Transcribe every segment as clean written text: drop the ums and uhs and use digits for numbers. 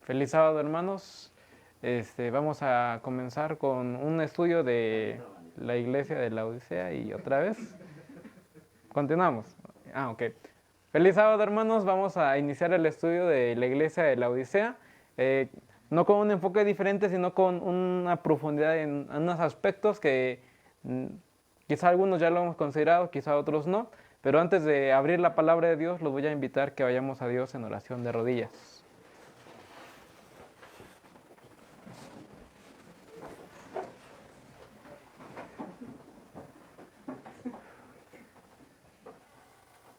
Feliz sábado, hermanos. Vamos a comenzar con un estudio de la iglesia de la Odisea y otra vez continuamos. Ok. Feliz sábado, hermanos. Vamos a iniciar el estudio de la iglesia de la Odisea. No con un enfoque diferente, sino con una profundidad en unos aspectos que quizá algunos ya lo hemos considerado, quizá otros no. Pero antes de abrir la palabra de Dios, los voy a invitar que vayamos a Dios en oración de rodillas.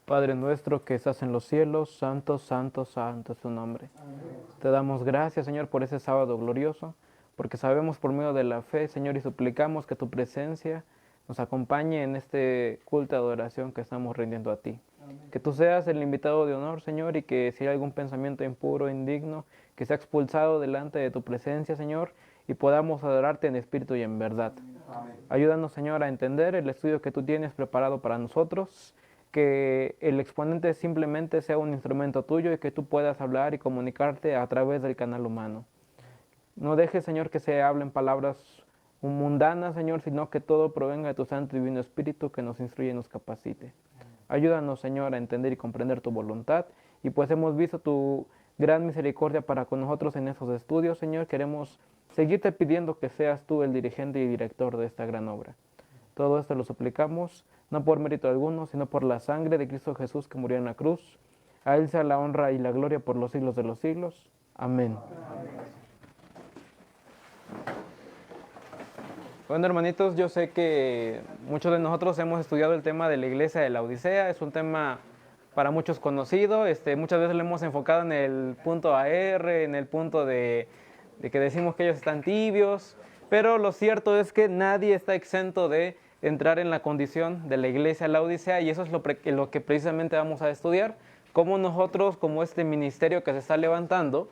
Padre nuestro que estás en los cielos, santo, santo, santo es tu nombre. Amén. Te damos gracias, Señor, por ese sábado glorioso, porque sabemos por medio de la fe, Señor, y suplicamos que tu presencia nos acompañe en este culto de adoración que estamos rindiendo a ti. Amén. Que tú seas el invitado de honor, Señor, y que si hay algún pensamiento impuro, indigno, que sea expulsado delante de tu presencia, Señor, y podamos adorarte en espíritu y en verdad. Amén. Ayúdanos, Señor, a entender el estudio que tú tienes preparado para nosotros, que el exponente simplemente sea un instrumento tuyo y que tú puedas hablar y comunicarte a través del canal humano. No dejes, Señor, que se hablen palabras mundanas, Señor, sino que todo provenga de tu Santo y Divino Espíritu que nos instruye y nos capacite. Ayúdanos, Señor, a entender y comprender tu voluntad, y pues hemos visto tu gran misericordia para con nosotros en esos estudios, Señor. Queremos seguirte pidiendo que seas tú el dirigente y director de esta gran obra. Todo esto lo suplicamos, no por mérito alguno, sino por la sangre de Cristo Jesús que murió en la cruz. A Él sea la honra y la gloria por los siglos de los siglos. Amén. Amén. Bueno, hermanitos, yo sé que muchos de nosotros hemos estudiado el tema de la iglesia de la Odisea. Es un tema para muchos conocido. Muchas veces lo hemos enfocado en el punto AR, en el punto de que decimos que ellos están tibios. Pero lo cierto es que nadie está exento de entrar en la condición de la iglesia de la Odisea, y eso es lo que precisamente vamos a estudiar, cómo nosotros, como este ministerio que se está levantando,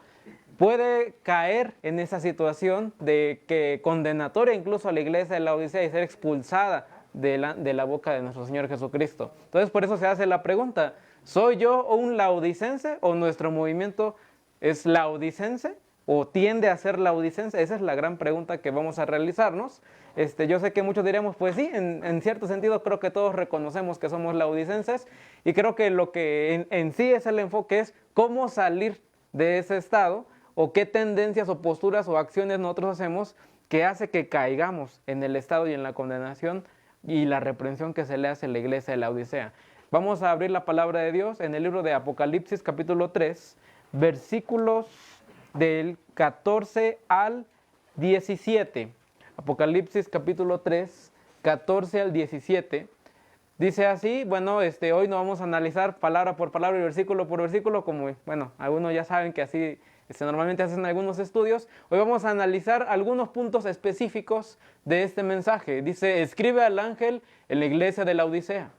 puede caer en esa situación de que condenatoria incluso a la iglesia de la Odisea y ser expulsada de la boca de nuestro Señor Jesucristo. Entonces por eso se hace la pregunta, ¿soy yo un laodicense o nuestro movimiento es laodicense o tiende a ser laodicense? Esa es la gran pregunta que vamos a realizarnos. Yo sé que muchos diremos, pues sí, en cierto sentido creo que todos reconocemos que somos laodicenses, y creo que lo que en sí es el enfoque es cómo salir de ese estado, o qué tendencias o posturas o acciones nosotros hacemos que hace que caigamos en el estado y en la condenación y la reprensión que se le hace a la iglesia de la Odisea. Vamos a abrir la palabra de Dios en el libro de Apocalipsis capítulo 3, versículos del 14 al 17. Apocalipsis capítulo 3, 14 al 17. Dice así, bueno, hoy no vamos a analizar palabra por palabra y versículo por versículo, como, bueno, algunos ya saben que así normalmente hacen algunos estudios. Hoy vamos a analizar algunos puntos específicos de este mensaje. Dice, escribe al ángel en la iglesia de la Odisea.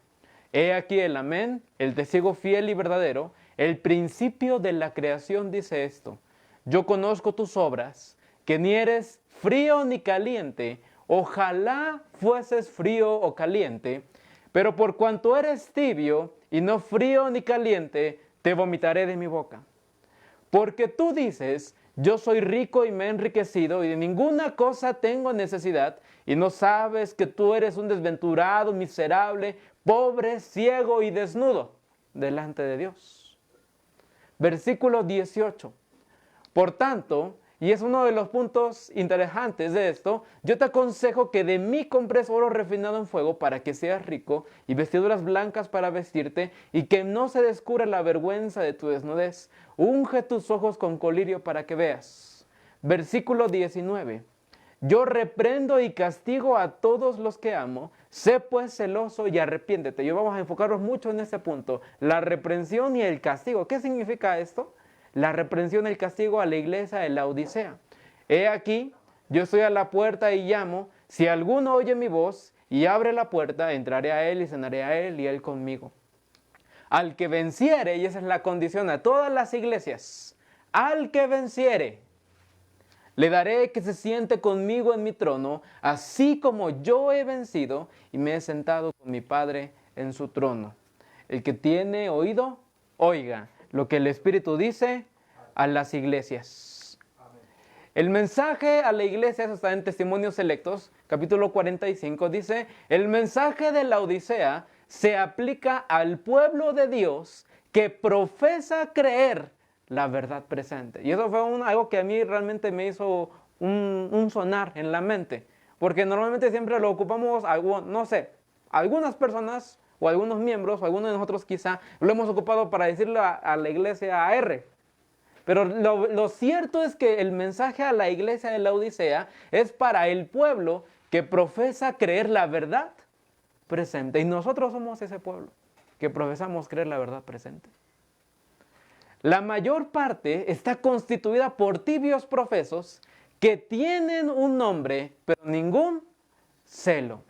He aquí el amén, el testigo fiel y verdadero, el principio de la creación dice esto. Yo conozco tus obras, que ni eres frío ni caliente, ojalá fueses frío o caliente, pero por cuanto eres tibio y no frío ni caliente, te vomitaré de mi boca. Porque tú dices, yo soy rico y me he enriquecido y de ninguna cosa tengo necesidad, y no sabes que tú eres un desventurado, miserable, pobre, ciego y desnudo delante de Dios. Versículo 18. Por tanto, y es uno de los puntos interesantes de esto, yo te aconsejo que de mí compres oro refinado en fuego para que seas rico, y vestiduras blancas para vestirte, y que no se descubra la vergüenza de tu desnudez. Unge tus ojos con colirio para que veas. Versículo 19. Yo reprendo y castigo a todos los que amo. Sé pues celoso y arrepiéntete. Yo vamos a enfocarnos mucho en este punto. La reprensión y el castigo. ¿Qué significa esto? La reprensión y el castigo a la iglesia de la Odisea. He aquí, yo estoy a la puerta y llamo. Si alguno oye mi voz y abre la puerta, entraré a él y cenaré a él y él conmigo. Al que venciere, y esa es la condición a todas las iglesias, al que venciere, le daré que se siente conmigo en mi trono, así como yo he vencido y me he sentado con mi Padre en su trono. El que tiene oído, oiga lo que el Espíritu dice a las iglesias. El mensaje a la iglesia, eso está en Testimonios Selectos, capítulo 45, dice, el mensaje de la Odisea se aplica al pueblo de Dios que profesa creer la verdad presente. Y eso fue algo que a mí realmente me hizo un sonar en la mente, porque normalmente siempre lo ocupamos, no sé, algunas personas o algunos miembros o algunos de nosotros quizá lo hemos ocupado para decirle a la iglesia AR. Pero lo cierto es que el mensaje a la iglesia de la Odisea es para el pueblo que profesa creer la verdad presente. Y nosotros somos ese pueblo que profesamos creer la verdad presente. La mayor parte está constituida por tibios profesos que tienen un nombre, pero ningún celo.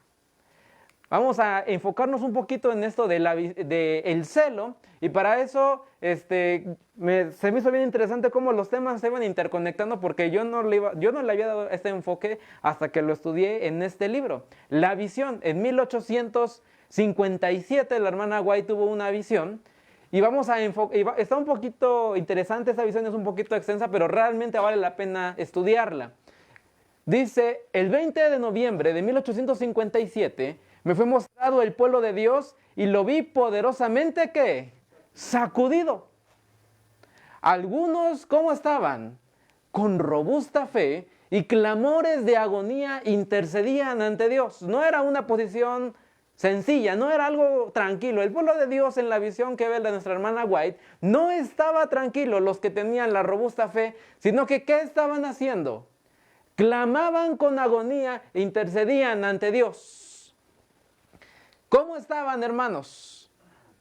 Vamos a enfocarnos un poquito en esto del celo, y para eso se me hizo bien interesante cómo los temas se iban interconectando, porque yo no le había dado este enfoque hasta que lo estudié en este libro. La visión, en 1857 la hermana White tuvo una visión, y está un poquito interesante, esta visión es un poquito extensa, pero realmente vale la pena estudiarla. Dice, el 20 de noviembre de 1857, me fue mostrado el pueblo de Dios y lo vi poderosamente, ¿qué? Sacudido. Algunos, ¿cómo estaban? Con robusta fe y clamores de agonía intercedían ante Dios. No era una posición sencilla, no era algo tranquilo. El pueblo de Dios, en la visión que ve de nuestra hermana White, no estaba tranquilo los que tenían la robusta fe, sino que ¿qué estaban haciendo? Clamaban con agonía e intercedían ante Dios. ¿Cómo estaban, hermanos?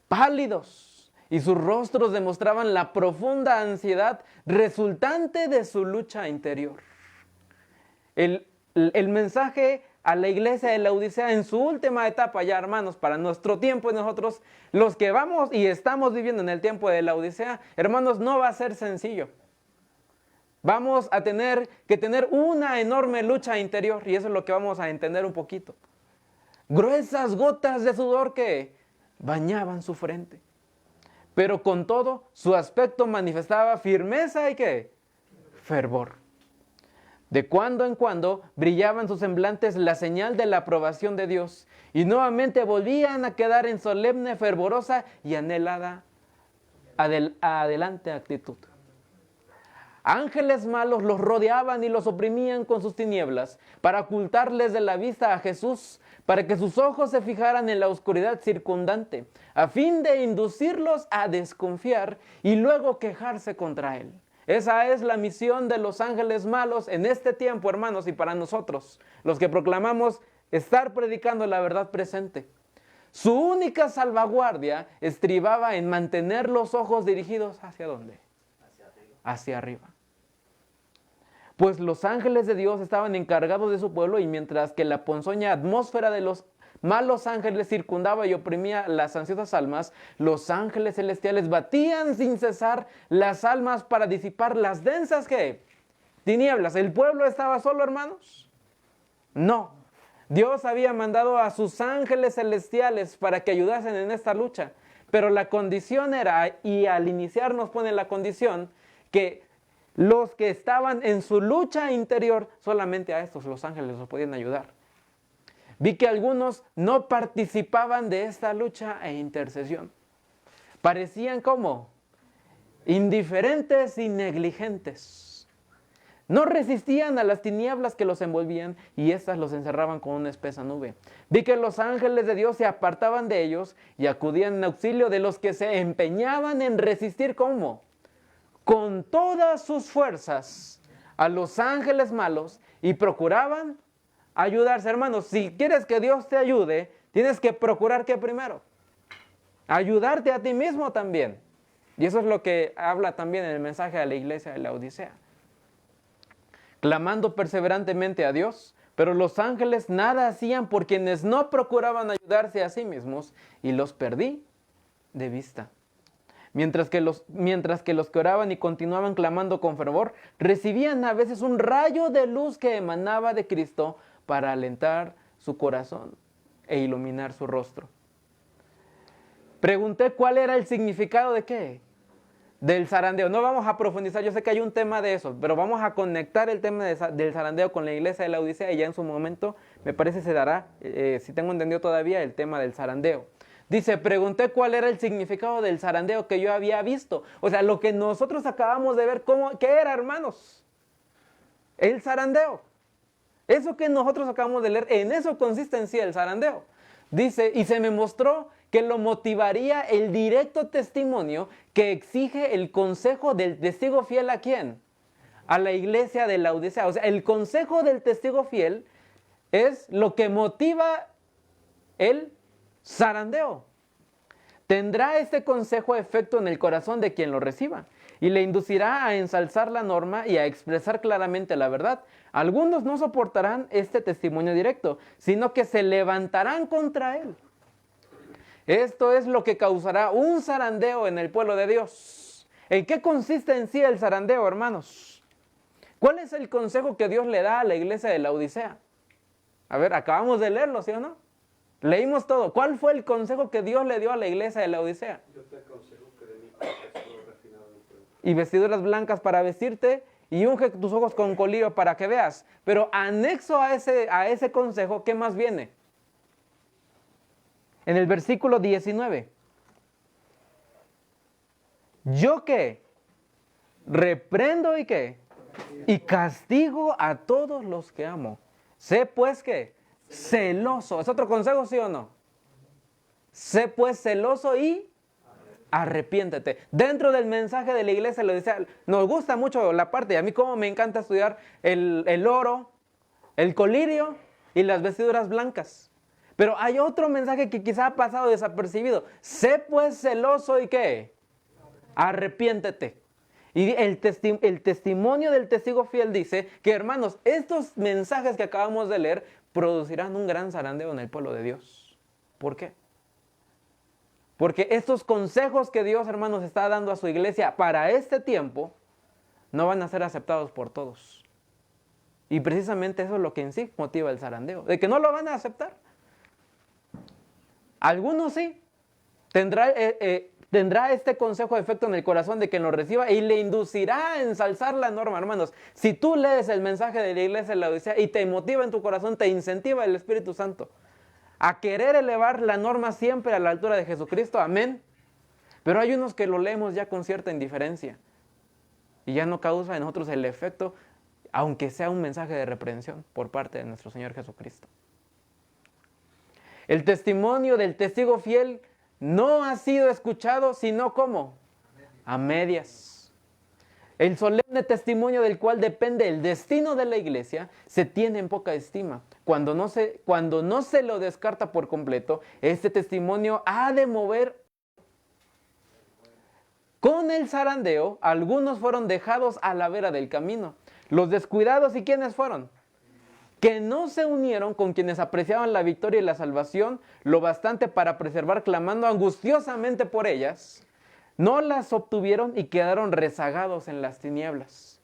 Pálidos, y sus rostros demostraban la profunda ansiedad resultante de su lucha interior. El mensaje a la iglesia de la Odisea en su última etapa ya, hermanos, para nuestro tiempo y nosotros, los que vamos y estamos viviendo en el tiempo de la Odisea, hermanos, no va a ser sencillo. Vamos a tener que tener una enorme lucha interior, y eso es lo que vamos a entender un poquito. Gruesas gotas de sudor que bañaban su frente. Pero con todo, su aspecto manifestaba firmeza y ¿qué? Fervor. De cuando en cuando brillaba en sus semblantes la señal de la aprobación de Dios, y nuevamente volvían a quedar en solemne, fervorosa y anhelada adelante actitud. Ángeles malos los rodeaban y los oprimían con sus tinieblas para ocultarles de la vista a Jesús, para que sus ojos se fijaran en la oscuridad circundante, a fin de inducirlos a desconfiar y luego quejarse contra Él. Esa es la misión de los ángeles malos en este tiempo, hermanos, y para nosotros, los que proclamamos estar predicando la verdad presente. Su única salvaguardia estribaba en mantener los ojos dirigidos ¿hacia dónde? Hacia arriba. Pues los ángeles de Dios estaban encargados de su pueblo, y mientras que la ponzoña atmósfera de los malos ángeles circundaba y oprimía las ansiosas almas, los ángeles celestiales batían sin cesar las almas para disipar las densas ¿qué? Tinieblas. ¿El pueblo estaba solo, hermanos? No. Dios había mandado a sus ángeles celestiales para que ayudasen en esta lucha, pero la condición era, y al iniciar nos pone la condición, que los que estaban en su lucha interior, solamente a estos los ángeles los podían ayudar. Vi que algunos no participaban de esta lucha e intercesión. Parecían como indiferentes y negligentes. No resistían a las tinieblas que los envolvían, y éstas los encerraban con una espesa nube. Vi que los ángeles de Dios se apartaban de ellos y acudían en auxilio de los que se empeñaban en resistir ¿cómo? Con todas sus fuerzas a los ángeles malos, y procuraban ayudarse. Hermanos, si quieres que Dios te ayude, tienes que procurar que primero ayudarte a ti mismo también. Y eso es lo que habla también en el mensaje a la iglesia de la Odisea. Clamando perseverantemente a Dios, pero los ángeles nada hacían por quienes no procuraban ayudarse a sí mismos, y los perdí de vista. Mientras que los que oraban y continuaban clamando con fervor, recibían a veces un rayo de luz que emanaba de Cristo para alentar su corazón e iluminar su rostro. Pregunté cuál era el significado de ¿qué? del zarandeo. No vamos a profundizar, yo sé que hay un tema de eso, pero vamos a conectar el tema del zarandeo con la iglesia de la Odisea y ya en su momento me parece se dará, si tengo entendido todavía, el tema del zarandeo. Dice, pregunté cuál era el significado del zarandeo que yo había visto. O sea, lo que nosotros acabamos de ver, ¿qué era, hermanos? El zarandeo. Eso que nosotros acabamos de leer, en eso consiste en sí el zarandeo. Dice, y se me mostró que lo motivaría el directo testimonio que exige el consejo del testigo fiel. ¿A quién? A la iglesia de la Odisea. O sea, el consejo del testigo fiel es lo que motiva el zarandeo. Tendrá este consejo efecto en el corazón de quien lo reciba y le inducirá a ensalzar la norma y a expresar claramente la verdad. Algunos no soportarán este testimonio directo, sino que se levantarán contra él. Esto es lo que causará un zarandeo en el pueblo de Dios. ¿En qué consiste en sí el zarandeo, hermanos? ¿Cuál es el consejo que Dios le da a la iglesia de la Odisea? A ver, acabamos de leerlo, ¿sí o no? Leímos todo. ¿Cuál fue el consejo que Dios le dio a la iglesia de la Odisea? Yo te aconsejo que de mi vestido refinado en fuego. Y vestiduras blancas para vestirte y unge tus ojos con colirio para que veas. Pero anexo a ese consejo, ¿qué más viene? En el versículo 19. ¿Yo qué? Reprendo y qué? Y castigo a todos los que amo. Sé pues que celoso. ¿Es otro consejo, sí o no? Sé pues celoso y arrepiéntete. Dentro del mensaje de la iglesia lo dice, nos gusta mucho la parte, y a mí como me encanta estudiar el oro, el colirio y las vestiduras blancas. Pero hay otro mensaje que quizá ha pasado desapercibido. Sé pues celoso y ¿qué? Arrepiéntete. Y el testimonio del testigo fiel dice que, hermanos, estos mensajes que acabamos de leer producirán un gran zarandeo en el pueblo de Dios. ¿Por qué? Porque estos consejos que Dios, hermanos, está dando a su iglesia para este tiempo no van a ser aceptados por todos. Y precisamente eso es lo que en sí motiva el zarandeo, de que no lo van a aceptar. Algunos sí. Tendrá este consejo efecto en el corazón de quien lo reciba y le inducirá a ensalzar la norma, hermanos. Si tú lees el mensaje de la iglesia de la Odisea y te motiva en tu corazón, te incentiva el Espíritu Santo a querer elevar la norma siempre a la altura de Jesucristo, amén. Pero hay unos que lo leemos ya con cierta indiferencia y ya no causa en nosotros el efecto, aunque sea un mensaje de reprensión por parte de nuestro Señor Jesucristo. El testimonio del testigo fiel no ha sido escuchado, sino ¿cómo? A medias. El solemne testimonio del cual depende el destino de la iglesia se tiene en poca estima. Cuando no se lo descarta por completo, este testimonio ha de mover. Con el zarandeo, algunos fueron dejados a la vera del camino. Los descuidados, ¿y quiénes fueron? Que no se unieron con quienes apreciaban la victoria y la salvación lo bastante para preservar, clamando angustiosamente por ellas, no las obtuvieron y quedaron rezagados en las tinieblas.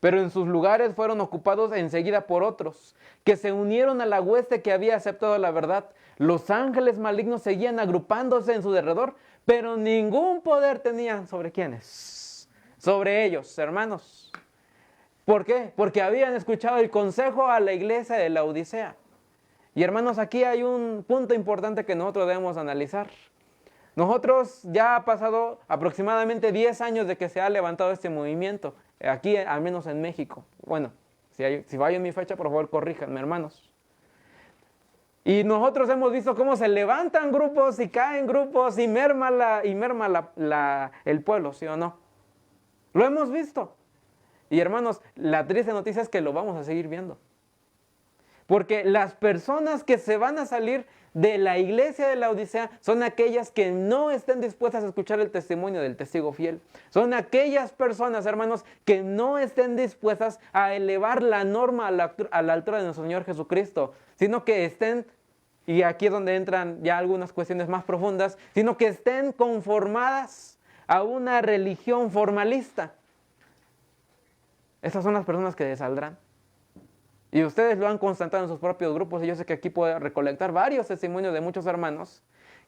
Pero en sus lugares fueron ocupados enseguida por otros, que se unieron a la hueste que había aceptado la verdad. Los ángeles malignos seguían agrupándose en su derredor, pero ningún poder tenían sobre quiénes, sobre ellos, hermanos. ¿Por qué? Porque habían escuchado el consejo a la iglesia de la Odisea. Y hermanos, aquí hay un punto importante que nosotros debemos analizar. Nosotros ya ha pasado aproximadamente 10 años de que se ha levantado este movimiento, aquí al menos en México. Bueno, si fallo en mi fecha, por favor corríjanme, hermanos. Y nosotros hemos visto cómo se levantan grupos y caen grupos y merma el pueblo, ¿sí o no? Lo hemos visto. Y hermanos, la triste noticia es que lo vamos a seguir viendo. Porque las personas que se van a salir de la iglesia de la Odisea son aquellas que no estén dispuestas a escuchar el testimonio del testigo fiel. Son aquellas personas, hermanos, que no estén dispuestas a elevar la norma a la altura de nuestro Señor Jesucristo, sino que estén, y aquí es donde entran ya algunas cuestiones más profundas, sino que estén conformadas a una religión formalista. Esas son las personas que saldrán. Y ustedes lo han constatado en sus propios grupos, y yo sé que aquí puedo recolectar varios testimonios de muchos hermanos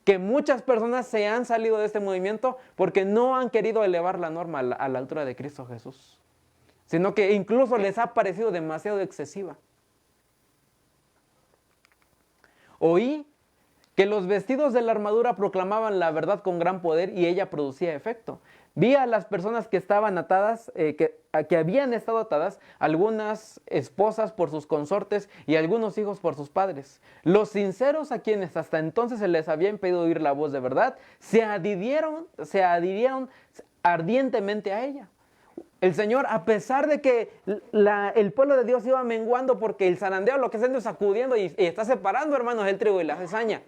que muchas personas se han salido de este movimiento porque no han querido elevar la norma a la altura de Cristo Jesús, sino que incluso les ha parecido demasiado excesiva. Oí que los vestidos de la armadura proclamaban la verdad con gran poder y ella producía efecto. Vi a las personas que estaban atadas, que habían estado atadas, algunas esposas por sus consortes y algunos hijos por sus padres. Los sinceros, a quienes hasta entonces se les había impedido oír la voz de verdad, se adhirieron ardientemente a ella. El Señor, a pesar de que el pueblo de Dios iba menguando porque el zarandeo lo que está haciendo es sacudiendo y está separando, hermanos, el trigo y la cizaña.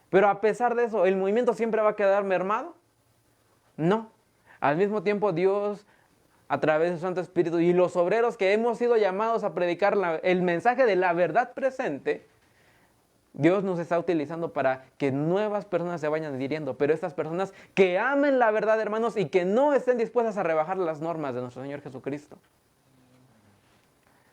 Pero a pesar de eso, ¿el movimiento siempre va a quedar mermado? No. Al mismo tiempo, Dios, a través de su Santo Espíritu y los obreros que hemos sido llamados a predicar el mensaje de la verdad presente, Dios nos está utilizando para que nuevas personas se vayan adhiriendo, pero estas personas que amen la verdad, hermanos, y que no estén dispuestas a rebajar las normas de nuestro Señor Jesucristo.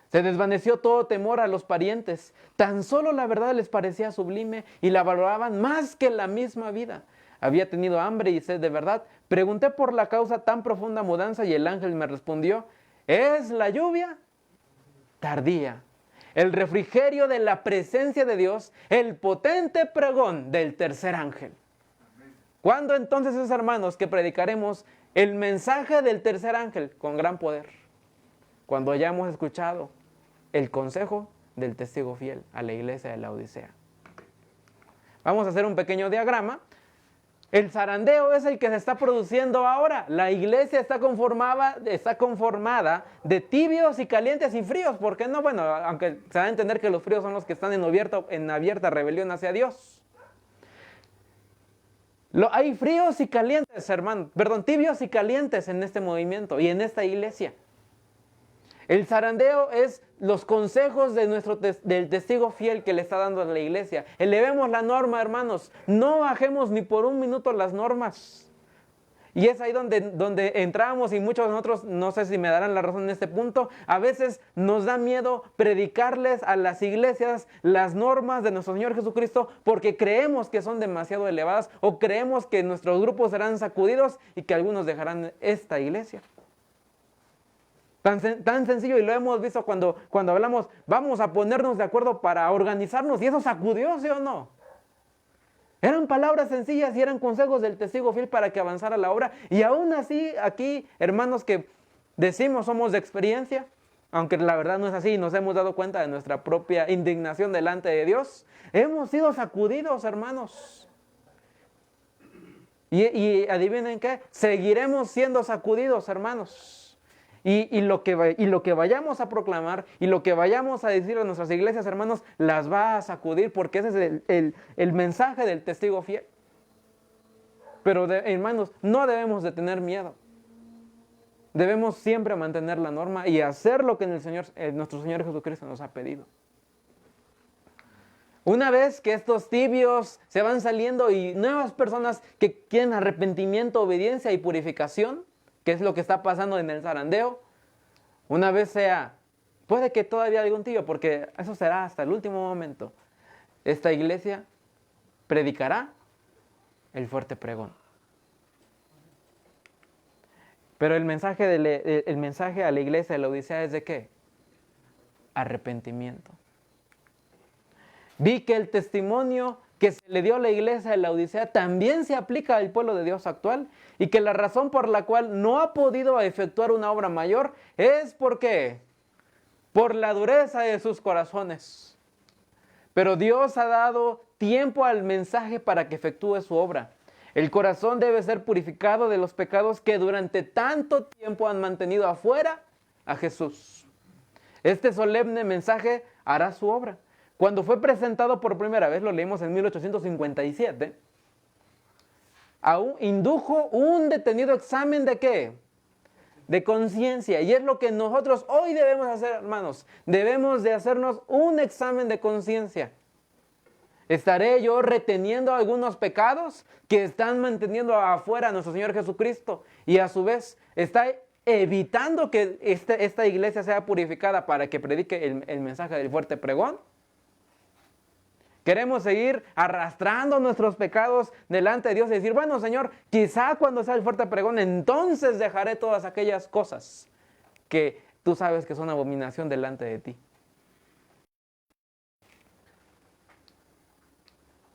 Se desvaneció todo temor a los parientes. Tan solo la verdad les parecía sublime y la valoraban más que la misma vida. Había tenido hambre y sed de verdad. Pregunté por la causa tan profunda mudanza y el ángel me respondió: es la lluvia tardía, el refrigerio de la presencia de Dios, el potente pregón del tercer ángel. ¿Cuándo entonces, esos hermanos, que predicaremos el mensaje del tercer ángel con gran poder? Cuando hayamos escuchado el consejo del testigo fiel a la iglesia de Laodicea. Vamos a hacer un pequeño diagrama. El zarandeo es el que se está produciendo ahora. La iglesia está conformada de tibios y calientes y fríos. ¿Por qué no? Bueno, aunque se va a entender que los fríos son los que están en abierta rebelión hacia Dios. Hay fríos y calientes, tibios y calientes en este movimiento y en esta iglesia. El zarandeo es los consejos del testigo fiel que le está dando a la iglesia. Elevemos la norma, hermanos. No bajemos ni por un minuto las normas. Y es ahí donde entramos, y muchos de nosotros, no sé si me darán la razón en este punto, a veces nos da miedo predicarles a las iglesias las normas de nuestro Señor Jesucristo porque creemos que son demasiado elevadas o creemos que nuestros grupos serán sacudidos y que algunos dejarán esta iglesia. Tan sencillo, y lo hemos visto cuando hablamos, vamos a ponernos de acuerdo para organizarnos, y eso sacudió, ¿sí o no? Eran palabras sencillas y eran consejos del testigo fiel para que avanzara la obra. Y aún así, aquí, hermanos, que decimos somos de experiencia, aunque la verdad no es así, nos hemos dado cuenta de nuestra propia indignación delante de Dios, hemos sido sacudidos, hermanos. Y adivinen qué, seguiremos siendo sacudidos, hermanos. Y lo que vayamos a proclamar y lo que vayamos a decir a nuestras iglesias, hermanos, las va a sacudir, porque ese es el mensaje del testigo fiel. Pero, hermanos, no debemos de tener miedo. Debemos siempre mantener la norma y hacer lo que nuestro Señor Jesucristo nos ha pedido. Una vez que estos tibios se van saliendo y nuevas personas que quieren arrepentimiento, obediencia y purificación, que es lo que está pasando en el zarandeo, una vez puede que todavía haya un tibio, porque eso será hasta el último momento, esta iglesia predicará el fuerte pregón. Pero el mensaje a la iglesia de Laodicea es de ¿qué? Arrepentimiento. Vi que el testimonio que se le dio a la iglesia de Laodicea también se aplica al pueblo de Dios actual, y que la razón por la cual no ha podido efectuar una obra mayor es porque por la dureza de sus corazones. Pero Dios ha dado tiempo al mensaje para que efectúe su obra. El corazón debe ser purificado de los pecados que durante tanto tiempo han mantenido afuera a Jesús. Este solemne mensaje hará su obra. Cuando fue presentado por primera vez, lo leímos en 1857, indujo un detenido examen ¿de qué? De conciencia. Y es lo que nosotros hoy debemos hacer, hermanos. Debemos de hacernos un examen de conciencia. ¿Estaré yo reteniendo algunos pecados que están manteniendo afuera a nuestro Señor Jesucristo? Y a su vez, ¿está evitando que esta iglesia sea purificada para que predique el mensaje del fuerte pregón? Queremos seguir arrastrando nuestros pecados delante de Dios y decir, bueno, Señor, quizá cuando sea el fuerte pregón, entonces dejaré todas aquellas cosas que tú sabes que son abominación delante de ti.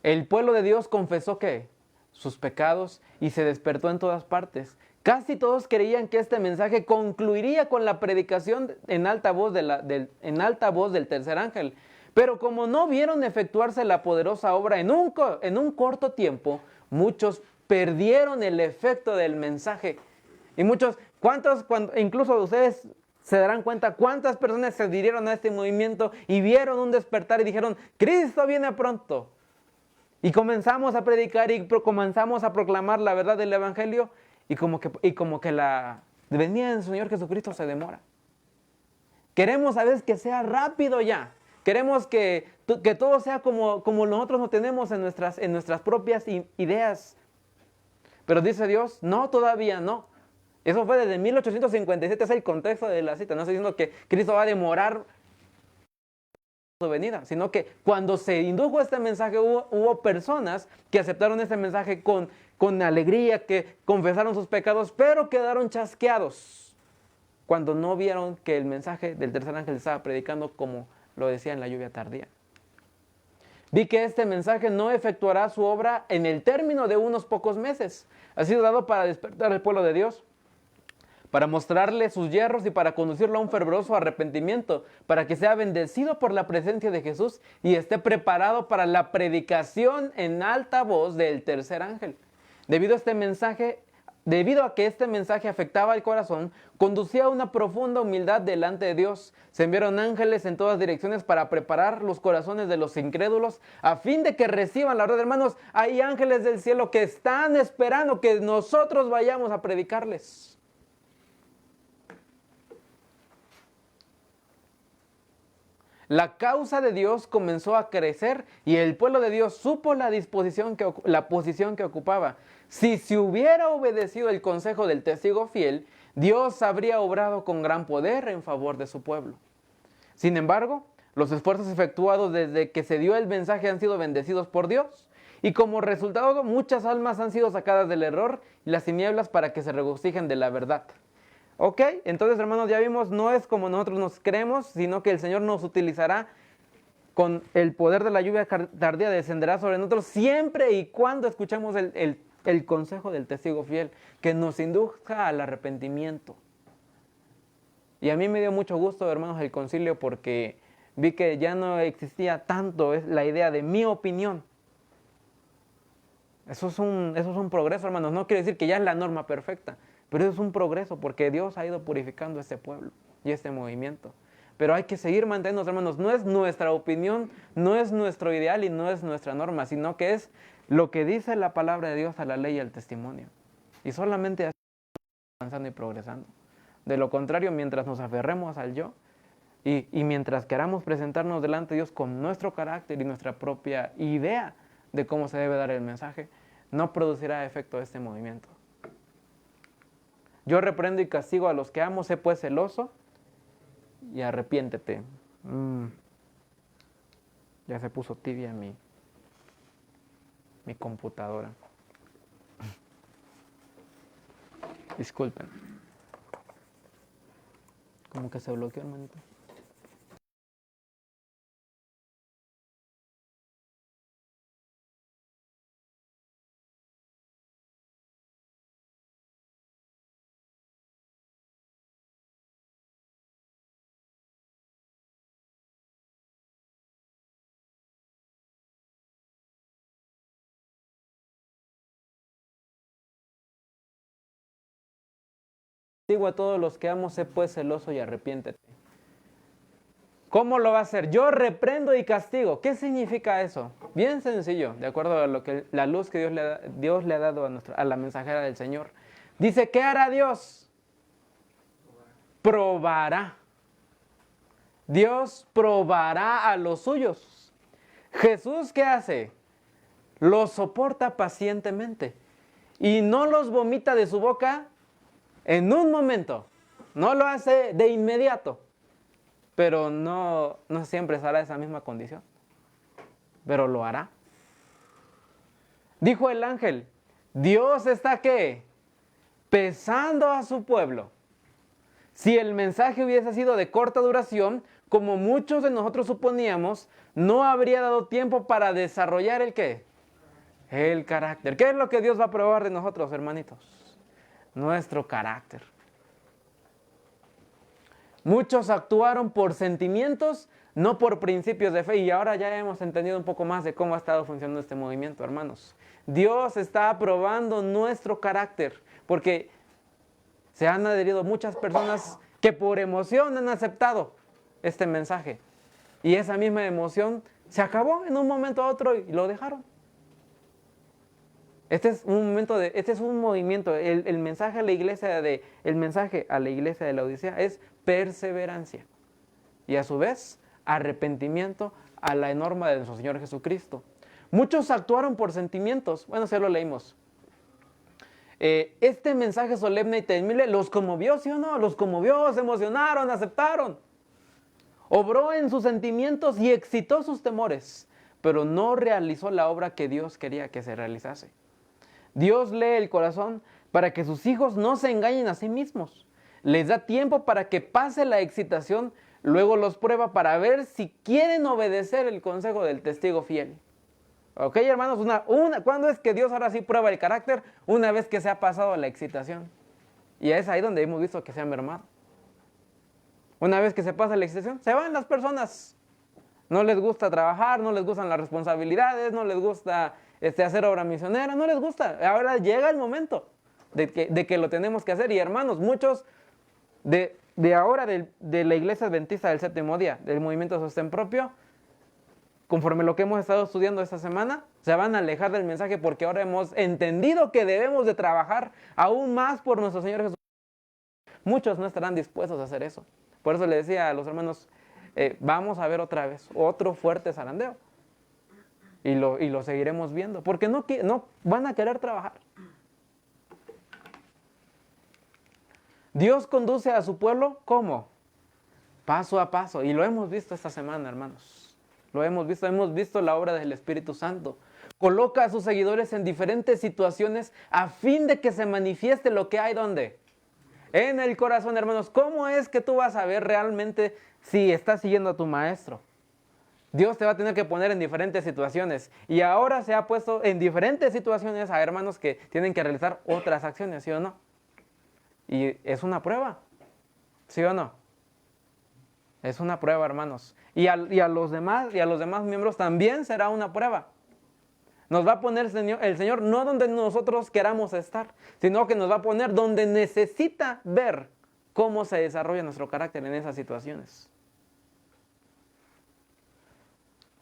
El pueblo de Dios confesó que sus pecados y se despertó en todas partes. Casi todos creían que este mensaje concluiría con la predicación en alta voz del tercer ángel. Pero como no vieron efectuarse la poderosa obra en un corto tiempo, muchos perdieron el efecto del mensaje. Y muchos, incluso ustedes se darán cuenta cuántas personas se adhirieron a este movimiento y vieron un despertar y dijeron, Cristo viene pronto. Y comenzamos a predicar y comenzamos a proclamar la verdad del Evangelio y como que la venida del Señor Jesucristo se demora. Queremos a veces que sea rápido ya. Queremos que todo sea como nosotros lo tenemos en nuestras propias ideas. Pero dice Dios, no, todavía no. Eso fue desde 1857, es el contexto de la cita. No estoy diciendo que Cristo va a demorar su venida, sino que cuando se indujo este mensaje hubo personas que aceptaron este mensaje con alegría, que confesaron sus pecados, pero quedaron chasqueados cuando no vieron que el mensaje del tercer ángel estaba predicando como lo decía en la lluvia tardía. Vi que este mensaje no efectuará su obra en el término de unos pocos meses. Ha sido dado para despertar al pueblo de Dios, para mostrarle sus yerros y para conducirlo a un fervoroso arrepentimiento, para que sea bendecido por la presencia de Jesús y esté preparado para la predicación en alta voz del tercer ángel. Debido a que este mensaje afectaba el corazón, conducía a una profunda humildad delante de Dios. Se enviaron ángeles en todas direcciones para preparar los corazones de los incrédulos a fin de que reciban la verdad. Hermanos, hay ángeles del cielo que están esperando que nosotros vayamos a predicarles. La causa de Dios comenzó a crecer y el pueblo de Dios supo la posición que ocupaba. Si se hubiera obedecido el consejo del testigo fiel, Dios habría obrado con gran poder en favor de su pueblo. Sin embargo, los esfuerzos efectuados desde que se dio el mensaje han sido bendecidos por Dios. Y como resultado, muchas almas han sido sacadas del error y las tinieblas para que se regocijen de la verdad. Ok, entonces hermanos, ya vimos, no es como nosotros nos creemos, sino que el Señor nos utilizará con el poder de la lluvia tardía, descenderá sobre nosotros siempre y cuando escuchamos el consejo del testigo fiel, que nos induzca al arrepentimiento. Y a mí me dio mucho gusto, hermanos, el concilio, porque vi que ya no existía tanto la idea de mi opinión. Eso es un progreso, hermanos. No quiere decir que ya es la norma perfecta, pero eso es un progreso porque Dios ha ido purificando este pueblo y este movimiento. Pero hay que seguir manteniéndonos, hermanos. No es nuestra opinión, no es nuestro ideal y no es nuestra norma, sino que es lo que dice la palabra de Dios a la ley y al testimonio. Y solamente así avanzando y progresando. De lo contrario, mientras nos aferremos al yo y mientras queramos presentarnos delante de Dios con nuestro carácter y nuestra propia idea de cómo se debe dar el mensaje, no producirá efecto este movimiento. Yo reprendo y castigo a los que amo, sé pues celoso y arrepiéntete. Ya se puso tibia mi computadora. Disculpen. Como que se bloqueó, hermanito. Digo a todos los que amo, sé pues celoso y arrepiéntete. ¿Cómo lo va a hacer? Yo reprendo y castigo. ¿Qué significa eso? Bien sencillo, de acuerdo a lo que la luz que Dios le ha dado a la mensajera del Señor. Dice, ¿qué hará Dios? Probará. Dios probará a los suyos. Jesús, ¿qué hace? Los soporta pacientemente y no los vomita de su boca en un momento. No lo hace de inmediato, pero no siempre estará esa misma condición. pero lo hará. Dijo el ángel, Dios está ¿qué? Pesando a su pueblo. Si el mensaje hubiese sido de corta duración, como muchos de nosotros suponíamos, no habría dado tiempo para desarrollar el ¿qué? El carácter. ¿Qué es lo que Dios va a probar de nosotros, hermanitos? Nuestro carácter. Muchos actuaron por sentimientos, no por principios de fe. Y ahora ya hemos entendido un poco más de cómo ha estado funcionando este movimiento, hermanos. Dios está probando nuestro carácter, porque se han adherido muchas personas que por emoción han aceptado este mensaje. Y esa misma emoción se acabó en un momento a otro y lo dejaron. Este es un movimiento. El mensaje a la iglesia de la Odisea es perseverancia. Y a su vez, arrepentimiento a la norma de nuestro Señor Jesucristo. Muchos actuaron por sentimientos. Bueno, ya lo leímos. Este mensaje solemne y temible los conmovió, ¿sí o no? Los conmovió, se emocionaron, aceptaron. Obró en sus sentimientos y excitó sus temores, pero no realizó la obra que Dios quería que se realizase. Dios lee el corazón para que sus hijos no se engañen a sí mismos. Les da tiempo para que pase la excitación, luego los prueba para ver si quieren obedecer el consejo del testigo fiel. Ok, hermanos, ¿cuándo es que Dios ahora sí prueba el carácter? Una vez que se ha pasado la excitación. Y es ahí donde hemos visto que se ha mermado. Una vez que se pasa la excitación, se van las personas. No les gusta trabajar, no les gustan las responsabilidades, no les gusta hacer obra misionera, no les gusta. Ahora llega el momento de que lo tenemos que hacer. Y hermanos, muchos de la Iglesia Adventista del Séptimo Día, del movimiento Sostén Propio, conforme lo que hemos estado estudiando esta semana, se van a alejar del mensaje porque ahora hemos entendido que debemos de trabajar aún más por nuestro Señor Jesús. Muchos no estarán dispuestos a hacer eso. Por eso le decía a los hermanos, vamos a ver otra vez otro fuerte zarandeo. Y lo seguiremos viendo, porque no van a querer trabajar. Dios conduce a su pueblo, ¿cómo? Paso a paso. Y lo hemos visto esta semana, hermanos. Lo hemos visto la obra del Espíritu Santo. Coloca a sus seguidores en diferentes situaciones a fin de que se manifieste lo que hay, ¿dónde? En el corazón, hermanos. ¿Cómo es que tú vas a ver realmente si estás siguiendo a tu maestro? Dios te va a tener que poner en diferentes situaciones. Y ahora se ha puesto en diferentes situaciones a hermanos que tienen que realizar otras acciones, ¿sí o no? Y es una prueba, ¿sí o no? Es una prueba, hermanos. Y a los demás miembros también será una prueba. Nos va a poner el Señor no donde nosotros queramos estar, sino que nos va a poner donde necesita ver cómo se desarrolla nuestro carácter en esas situaciones.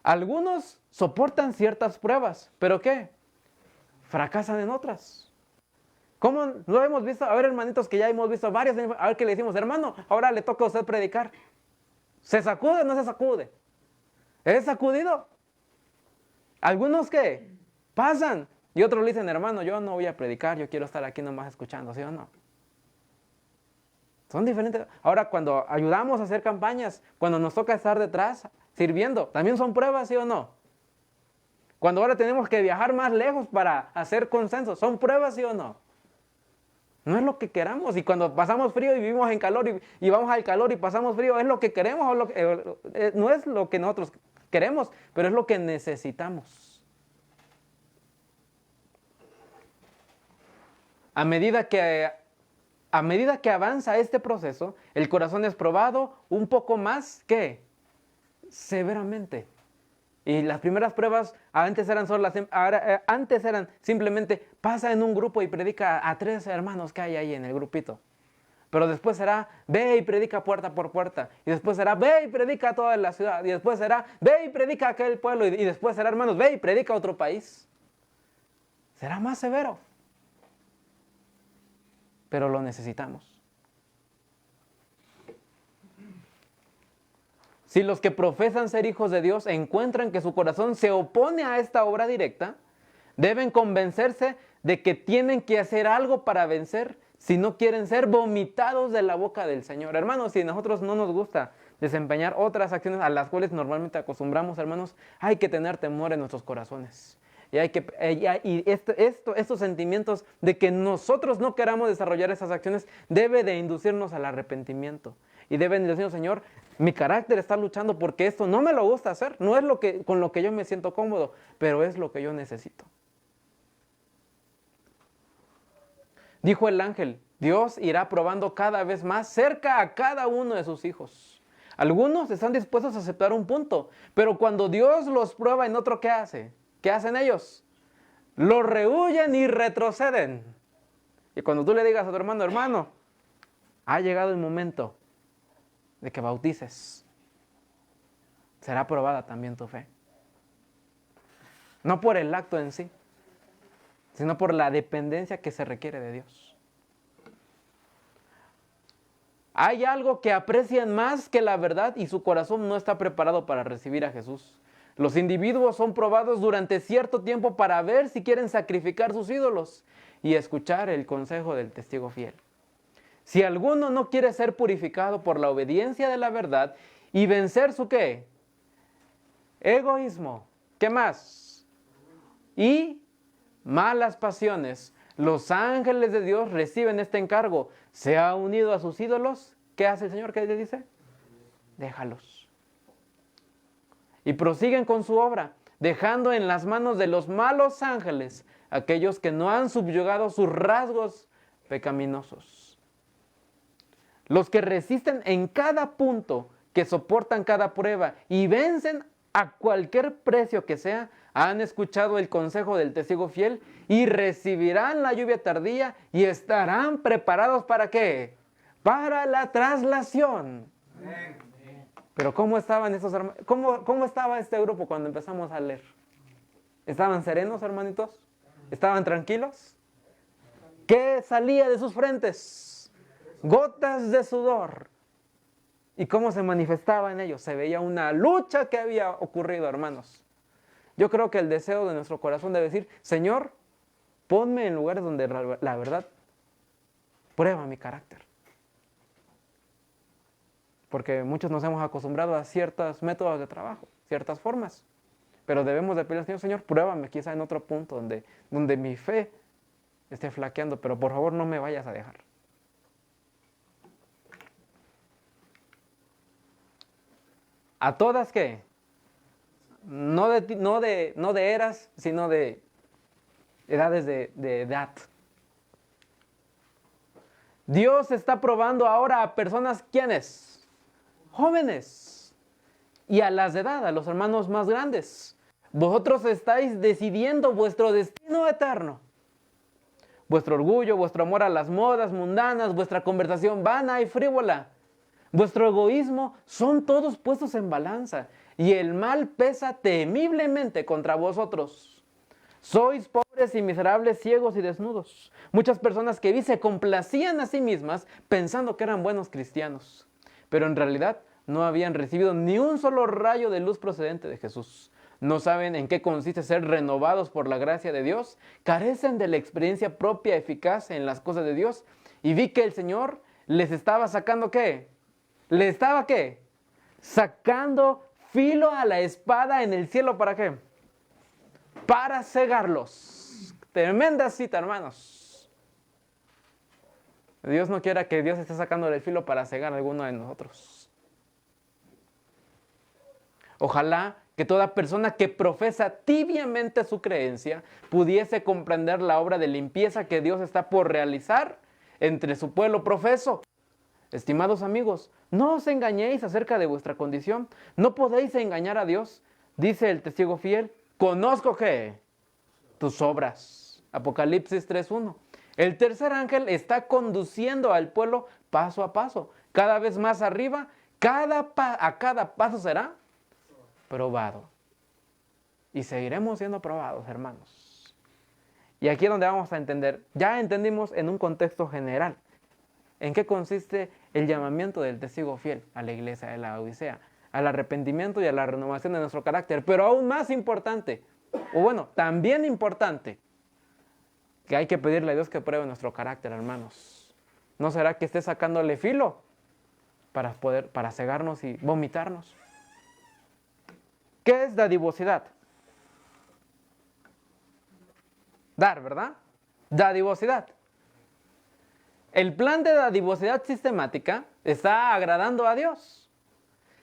Algunos soportan ciertas pruebas, ¿pero qué? Fracasan en otras. ¿Cómo lo hemos visto? A ver, hermanitos, que ya hemos visto varios. A ver qué le decimos, hermano, ahora le toca a usted predicar. ¿Se sacude o no se sacude? ¿Es sacudido? Algunos que pasan y otros le dicen, hermano, yo no voy a predicar, yo quiero estar aquí nomás escuchando, ¿sí o no? Son diferentes. Ahora, cuando ayudamos a hacer campañas, cuando nos toca estar detrás sirviendo, también son pruebas, ¿sí o no? Cuando ahora tenemos que viajar más lejos para hacer consenso, ¿son pruebas, sí o no? No es lo que queramos. Y cuando pasamos frío y vivimos en calor y vamos al calor y pasamos frío, ¿es lo que queremos? No es lo que nosotros queremos, pero es lo que necesitamos. A medida que avanza este proceso, el corazón es probado un poco más que severamente. Y las primeras pruebas antes eran simplemente pasa en un grupo y predica a 3 hermanos que hay ahí en el grupito. Pero después será ve y predica puerta por puerta. Y después será ve y predica a toda la ciudad. Y después será ve y predica a aquel pueblo. Y después será, hermanos, ve y predica a otro país. Será más severo. Pero lo necesitamos. Si los que profesan ser hijos de Dios encuentran que su corazón se opone a esta obra directa, deben convencerse de que tienen que hacer algo para vencer si no quieren ser vomitados de la boca del Señor. Hermanos, si a nosotros no nos gusta desempeñar otras acciones a las cuales normalmente acostumbramos, hermanos, hay que tener temor en nuestros corazones. Estos sentimientos de que nosotros no queramos desarrollar esas acciones debe de inducirnos al arrepentimiento. Y deben decir, Señor, mi carácter está luchando porque esto no me lo gusta hacer, no es con lo que yo me siento cómodo, pero es lo que yo necesito. Dijo el ángel, Dios irá probando cada vez más cerca a cada uno de sus hijos. Algunos están dispuestos a aceptar un punto, pero cuando Dios los prueba en otro, ¿qué hace? ¿Qué hacen ellos? Los rehuyen y retroceden. Y cuando tú le digas a tu hermano, hermano, ha llegado el momento de que bautices, será probada también tu fe. No por el acto en sí, sino por la dependencia que se requiere de Dios. Hay algo que aprecian más que la verdad y su corazón no está preparado para recibir a Jesús. Los individuos son probados durante cierto tiempo para ver si quieren sacrificar sus ídolos y escuchar el consejo del testigo fiel. Si alguno no quiere ser purificado por la obediencia de la verdad y vencer su ¿qué? Egoísmo. ¿Qué más? Y malas pasiones. Los ángeles de Dios reciben este encargo. ¿Se ha unido a sus ídolos? ¿Qué hace el Señor? ¿Qué le dice? Déjalos. Y prosiguen con su obra, dejando en las manos de los malos ángeles aquellos que no han subyugado sus rasgos pecaminosos. Los que resisten en cada punto, que soportan cada prueba y vencen a cualquier precio que sea, han escuchado el consejo del testigo fiel y recibirán la lluvia tardía y estarán preparados ¿para qué? Para la traslación. Pero ¿cómo estaban estos hermanos? ¿Cómo estaba este grupo cuando empezamos a leer? ¿Estaban serenos, hermanitos? ¿Estaban tranquilos? ¿Qué salía de sus frentes? Gotas de sudor. ¿Y cómo se manifestaba en ellos? Se veía una lucha que había ocurrido, hermanos. Yo creo que el deseo de nuestro corazón debe decir, Señor, ponme en lugares donde la verdad prueba mi carácter. Porque muchos nos hemos acostumbrado a ciertos métodos de trabajo, ciertas formas. Pero debemos de pedirle al Señor, Señor, pruébame quizá en otro punto donde mi fe esté flaqueando, pero por favor no me vayas a dejar. ¿A todas qué? No de eras, sino de edades de edad. Dios está probando ahora a personas, ¿quiénes? Jóvenes. Y a las de edad, a los hermanos más grandes. Vosotros estáis decidiendo vuestro destino eterno. Vuestro orgullo, vuestro amor a las modas mundanas, vuestra conversación vana y frívola, vuestro egoísmo, son todos puestos en balanza. Y el mal pesa temiblemente contra vosotros. Sois pobres y miserables, ciegos y desnudos. Muchas personas que vi se complacían a sí mismas pensando que eran buenos cristianos. Pero en realidad no habían recibido ni un solo rayo de luz procedente de Jesús. No saben en qué consiste ser renovados por la gracia de Dios. Carecen de la experiencia propia eficaz en las cosas de Dios. Y vi que el Señor les estaba sacando ¿qué? ¿Le estaba qué? Sacando filo a la espada en el cielo, ¿para qué? Para cegarlos. Tremenda cita, hermanos. Dios no quiera que Dios esté sacando el filo para cegar a alguno de nosotros. Ojalá que toda persona que profesa tibiamente su creencia pudiese comprender la obra de limpieza que Dios está por realizar entre su pueblo profeso. Estimados amigos, no os engañéis acerca de vuestra condición. No podéis engañar a Dios. Dice el testigo fiel, conozco ¿qué? Tus obras. Apocalipsis 3:1. El tercer ángel está conduciendo al pueblo paso a paso. Cada vez más arriba, a cada paso será probado. Y seguiremos siendo probados, hermanos. Y aquí es donde vamos a entender. Ya entendimos en un contexto general en qué consiste el llamamiento del testigo fiel a la iglesia de la Odisea, al arrepentimiento y a la renovación de nuestro carácter. Pero aún más importante, o bueno, también importante, que hay que pedirle a Dios que pruebe nuestro carácter, hermanos. ¿No será que esté sacándole filo para cegarnos y vomitarnos. ¿Qué es dadivosidad? Dar, ¿verdad? Dadivosidad. El plan de dadivosidad sistemática está agradando a Dios.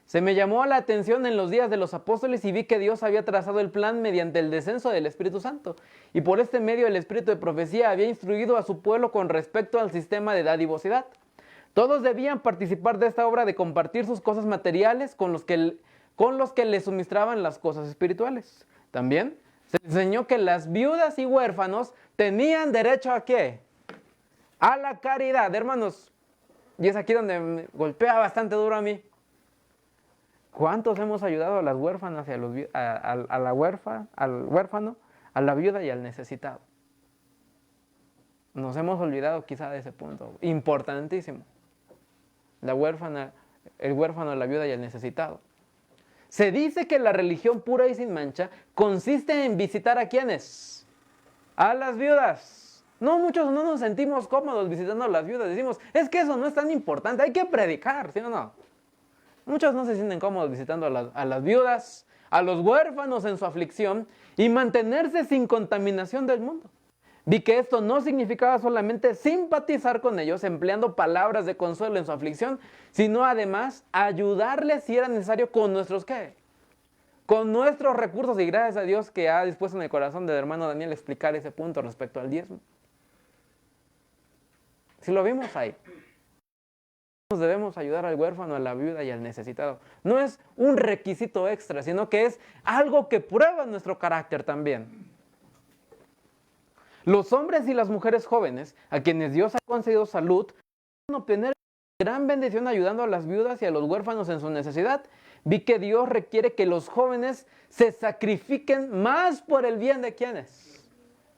Se me llamó la atención en los días de los apóstoles y vi que Dios había trazado el plan mediante el descenso del Espíritu Santo. Y por este medio el Espíritu de profecía había instruido a su pueblo con respecto al sistema de dadivosidad. Todos debían participar de esta obra de compartir sus cosas materiales con los que les suministraban las cosas espirituales. También se enseñó que las viudas y huérfanos tenían derecho ¿a qué? A la caridad, hermanos. Y es aquí donde me golpea bastante duro a mí. ¿Cuántos hemos ayudado a las huérfanas y al huérfano, a la viuda y al necesitado? Nos hemos olvidado quizá de ese punto, importantísimo. La huérfana, el huérfano, la viuda y el necesitado. Se dice que la religión pura y sin mancha consiste en visitar ¿a quiénes? A las viudas. No, muchos no nos sentimos cómodos visitando a las viudas. Decimos, es que eso no es tan importante, hay que predicar, ¿sí o no? Muchos no se sienten cómodos visitando a las viudas, a los huérfanos en su aflicción y mantenerse sin contaminación del mundo. Vi que esto no significaba solamente simpatizar con ellos empleando palabras de consuelo en su aflicción, sino además ayudarles si era necesario con nuestros ¿qué? Con nuestros recursos, y gracias a Dios que ha dispuesto en el corazón del hermano Daniel explicar ese punto respecto al diezmo. Si lo vimos ahí. Debemos ayudar al huérfano, a la viuda y al necesitado. No es un requisito extra, sino que es algo que prueba nuestro carácter también. Los hombres y las mujeres jóvenes, a quienes Dios ha concedido salud, van a obtener gran bendición ayudando a las viudas y a los huérfanos en su necesidad. Vi que Dios requiere que los jóvenes se sacrifiquen más por el bien de ¿quiénes?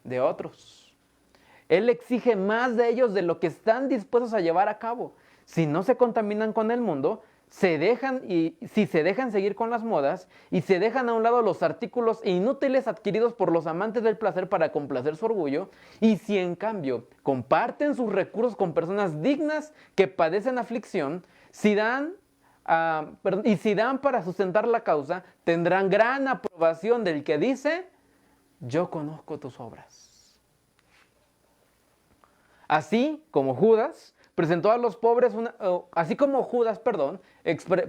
De otros. Él exige más de ellos de lo que están dispuestos a llevar a cabo. Si no se contaminan con el mundo, si se dejan seguir con las modas y se dejan a un lado los artículos inútiles adquiridos por los amantes del placer para complacer su orgullo, y si en cambio comparten sus recursos con personas dignas que padecen aflicción, si dan para sustentar la causa, tendrán gran aprobación del que dice, yo conozco tus obras. Así como Judas presentó a los pobres,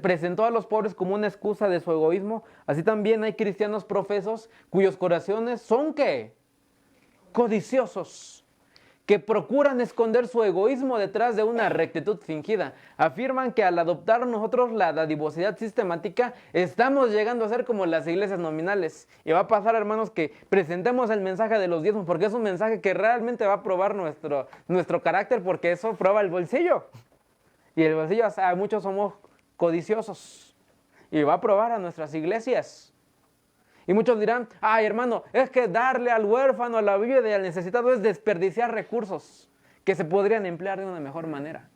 presentó a los pobres como una excusa de su egoísmo, así también hay cristianos profesos cuyos corazones son ¿qué? Codiciosos, que procuran esconder su egoísmo detrás de una rectitud fingida. Afirman que al adoptar nosotros la dadivosidad sistemática, estamos llegando a ser como las iglesias nominales. Y va a pasar, hermanos, que presentemos el mensaje de los diezmos, porque es un mensaje que realmente va a probar nuestro carácter, porque eso prueba el bolsillo. Y el bolsillo, muchos somos codiciosos. Y va a probar a nuestras iglesias. Y muchos dirán, ay hermano, es que darle al huérfano, a la viuda y al necesitado es desperdiciar recursos que se podrían emplear de una mejor manera.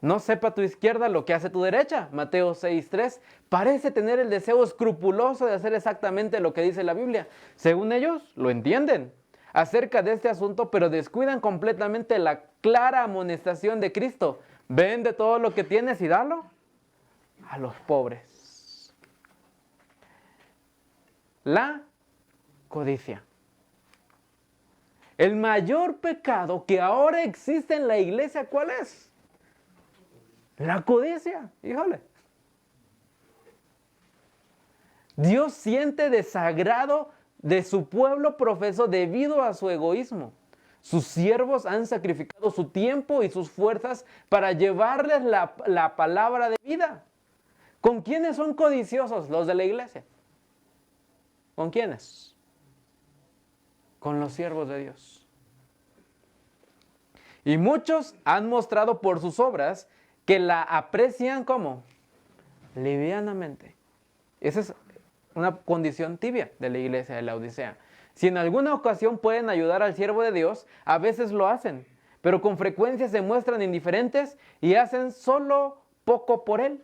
No sepa tu izquierda lo que hace tu derecha. Mateo 6:3 parece tener el deseo escrupuloso de hacer exactamente lo que dice la Biblia. Según ellos, lo entienden acerca de este asunto, pero descuidan completamente la clara amonestación de Cristo. Vende todo lo que tienes y dalo a los pobres. La codicia. El mayor pecado que ahora existe en la iglesia, ¿cuál es? La codicia. Híjole. Dios siente desagrado de su pueblo profeso debido a su egoísmo. Sus siervos han sacrificado su tiempo y sus fuerzas para llevarles la palabra de vida. ¿Con quiénes son codiciosos los de la iglesia? ¿Con quiénes? Con los siervos de Dios. Y muchos han mostrado por sus obras que la aprecian ¿cómo? Livianamente. Esa es una condición tibia de la iglesia de Laodicea. Si en alguna ocasión pueden ayudar al siervo de Dios, a veces lo hacen, pero con frecuencia se muestran indiferentes y hacen solo poco por él.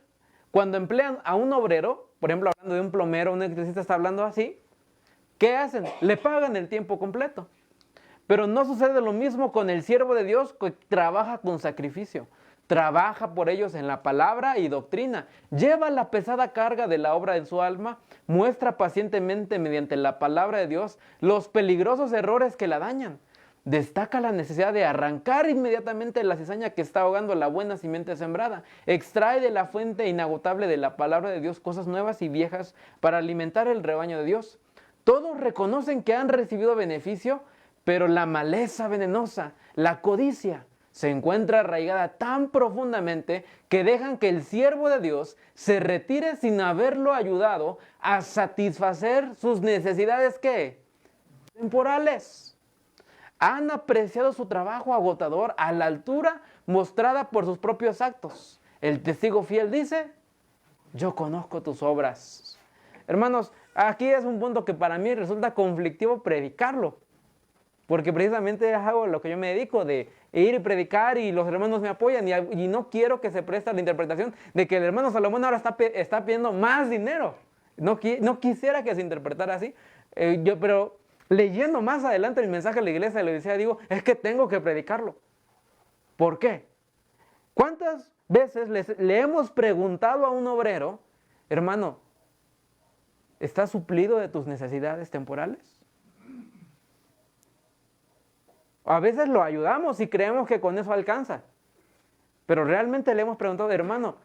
Cuando emplean a un obrero, por ejemplo, hablando de un plomero, un electricista está hablando así, ¿qué hacen? Le pagan el tiempo completo. Pero no sucede lo mismo con el siervo de Dios que trabaja con sacrificio. Trabaja por ellos en la palabra y doctrina. Lleva la pesada carga de la obra en su alma. Muestra pacientemente mediante la palabra de Dios los peligrosos errores que la dañan. Destaca la necesidad de arrancar inmediatamente la cizaña que está ahogando la buena simiente sembrada. Extrae de la fuente inagotable de la palabra de Dios cosas nuevas y viejas para alimentar el rebaño de Dios. Todos reconocen que han recibido beneficio, pero la maleza venenosa, la codicia, se encuentra arraigada tan profundamente que dejan que el siervo de Dios se retire sin haberlo ayudado a satisfacer sus necesidades, ¿qué? Temporales. Han apreciado su trabajo agotador a la altura mostrada por sus propios actos. El testigo fiel dice, yo conozco tus obras. Hermanos, aquí es un punto que para mí resulta conflictivo predicarlo. Porque precisamente es algo a lo que yo me dedico, de ir y predicar y los hermanos me apoyan. Y no quiero que se preste a la interpretación de que el hermano Salomón ahora está pidiendo más dinero. No quisiera que se interpretara así. Pero leyendo más adelante el mensaje de la iglesia de la Odisea, digo, es que tengo que predicarlo. ¿Por qué? ¿Cuántas veces le hemos preguntado a un obrero, hermano, ¿estás suplido de tus necesidades temporales? A veces lo ayudamos y creemos que con eso alcanza. Pero realmente le hemos preguntado, hermano,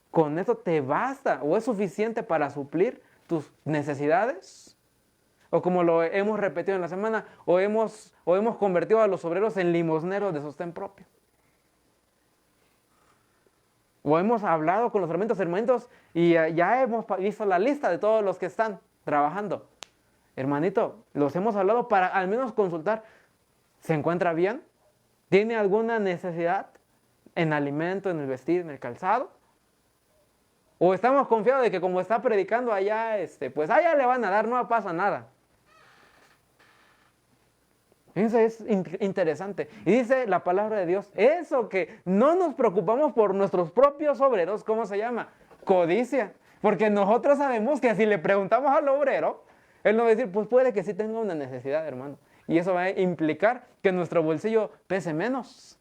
¿con eso te basta o es suficiente para suplir tus necesidades? O como lo hemos repetido en la semana, o hemos convertido a los obreros en limosneros de sostén propio. O hemos hablado con los hermanitos y ya hemos visto la lista de todos los que están trabajando. Hermanito, los hemos hablado para al menos consultar. ¿Se encuentra bien? ¿Tiene alguna necesidad en alimento, en el vestir, en el calzado? ¿O estamos confiados de que como está predicando allá, pues allá le van a dar, no pasa nada? Eso es interesante. Y dice la palabra de Dios, eso que no nos preocupamos por nuestros propios obreros, ¿cómo se llama? Codicia. Porque nosotros sabemos que si le preguntamos al obrero, él nos va a decir, pues puede que sí tenga una necesidad, hermano. Y eso va a implicar que nuestro bolsillo pese menos.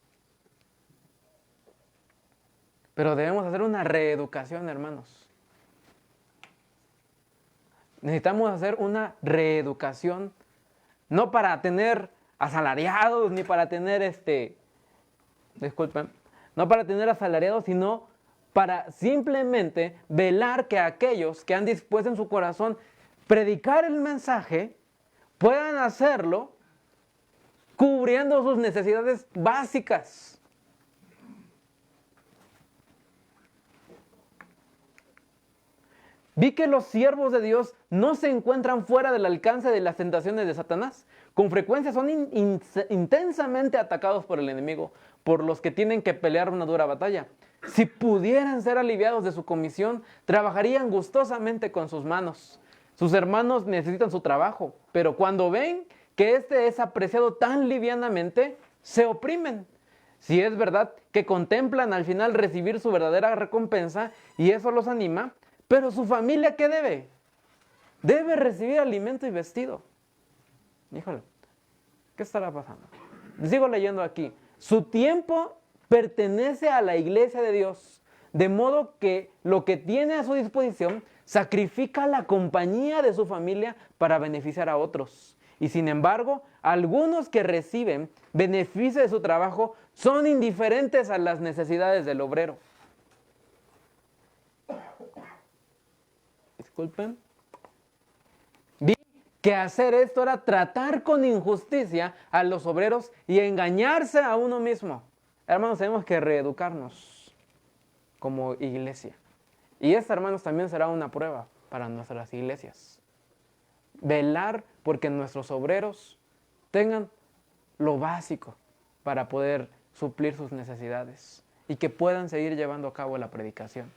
Pero debemos hacer una reeducación, hermanos. Necesitamos hacer una reeducación, no para tener asalariados, ni para tener no para tener asalariados, sino para simplemente velar que aquellos que han dispuesto en su corazón predicar el mensaje, puedan hacerlo cubriendo sus necesidades básicas. Vi que los siervos de Dios no se encuentran fuera del alcance de las tentaciones de Satanás. Con frecuencia son intensamente atacados por el enemigo, por los que tienen que pelear una dura batalla. Si pudieran ser aliviados de su comisión, trabajarían gustosamente con sus manos. Sus hermanos necesitan su trabajo, pero cuando ven que este es apreciado tan livianamente, se oprimen. Si es verdad que contemplan al final recibir su verdadera recompensa y eso los anima, pero su familia, ¿qué debe? Debe recibir alimento y vestido. Híjole, ¿qué estará pasando? Sigo leyendo aquí. Su tiempo pertenece a la iglesia de Dios, de modo que lo que tiene a su disposición sacrifica la compañía de su familia para beneficiar a otros. Y sin embargo, algunos que reciben beneficio de su trabajo son indiferentes a las necesidades del obrero. Disculpen. Vi que hacer esto era tratar con injusticia a los obreros y engañarse a uno mismo. Hermanos, tenemos que reeducarnos como iglesia. Y esta, hermanos, también será una prueba para nuestras iglesias. Velar porque nuestros obreros tengan lo básico para poder suplir sus necesidades y que puedan seguir llevando a cabo la predicación.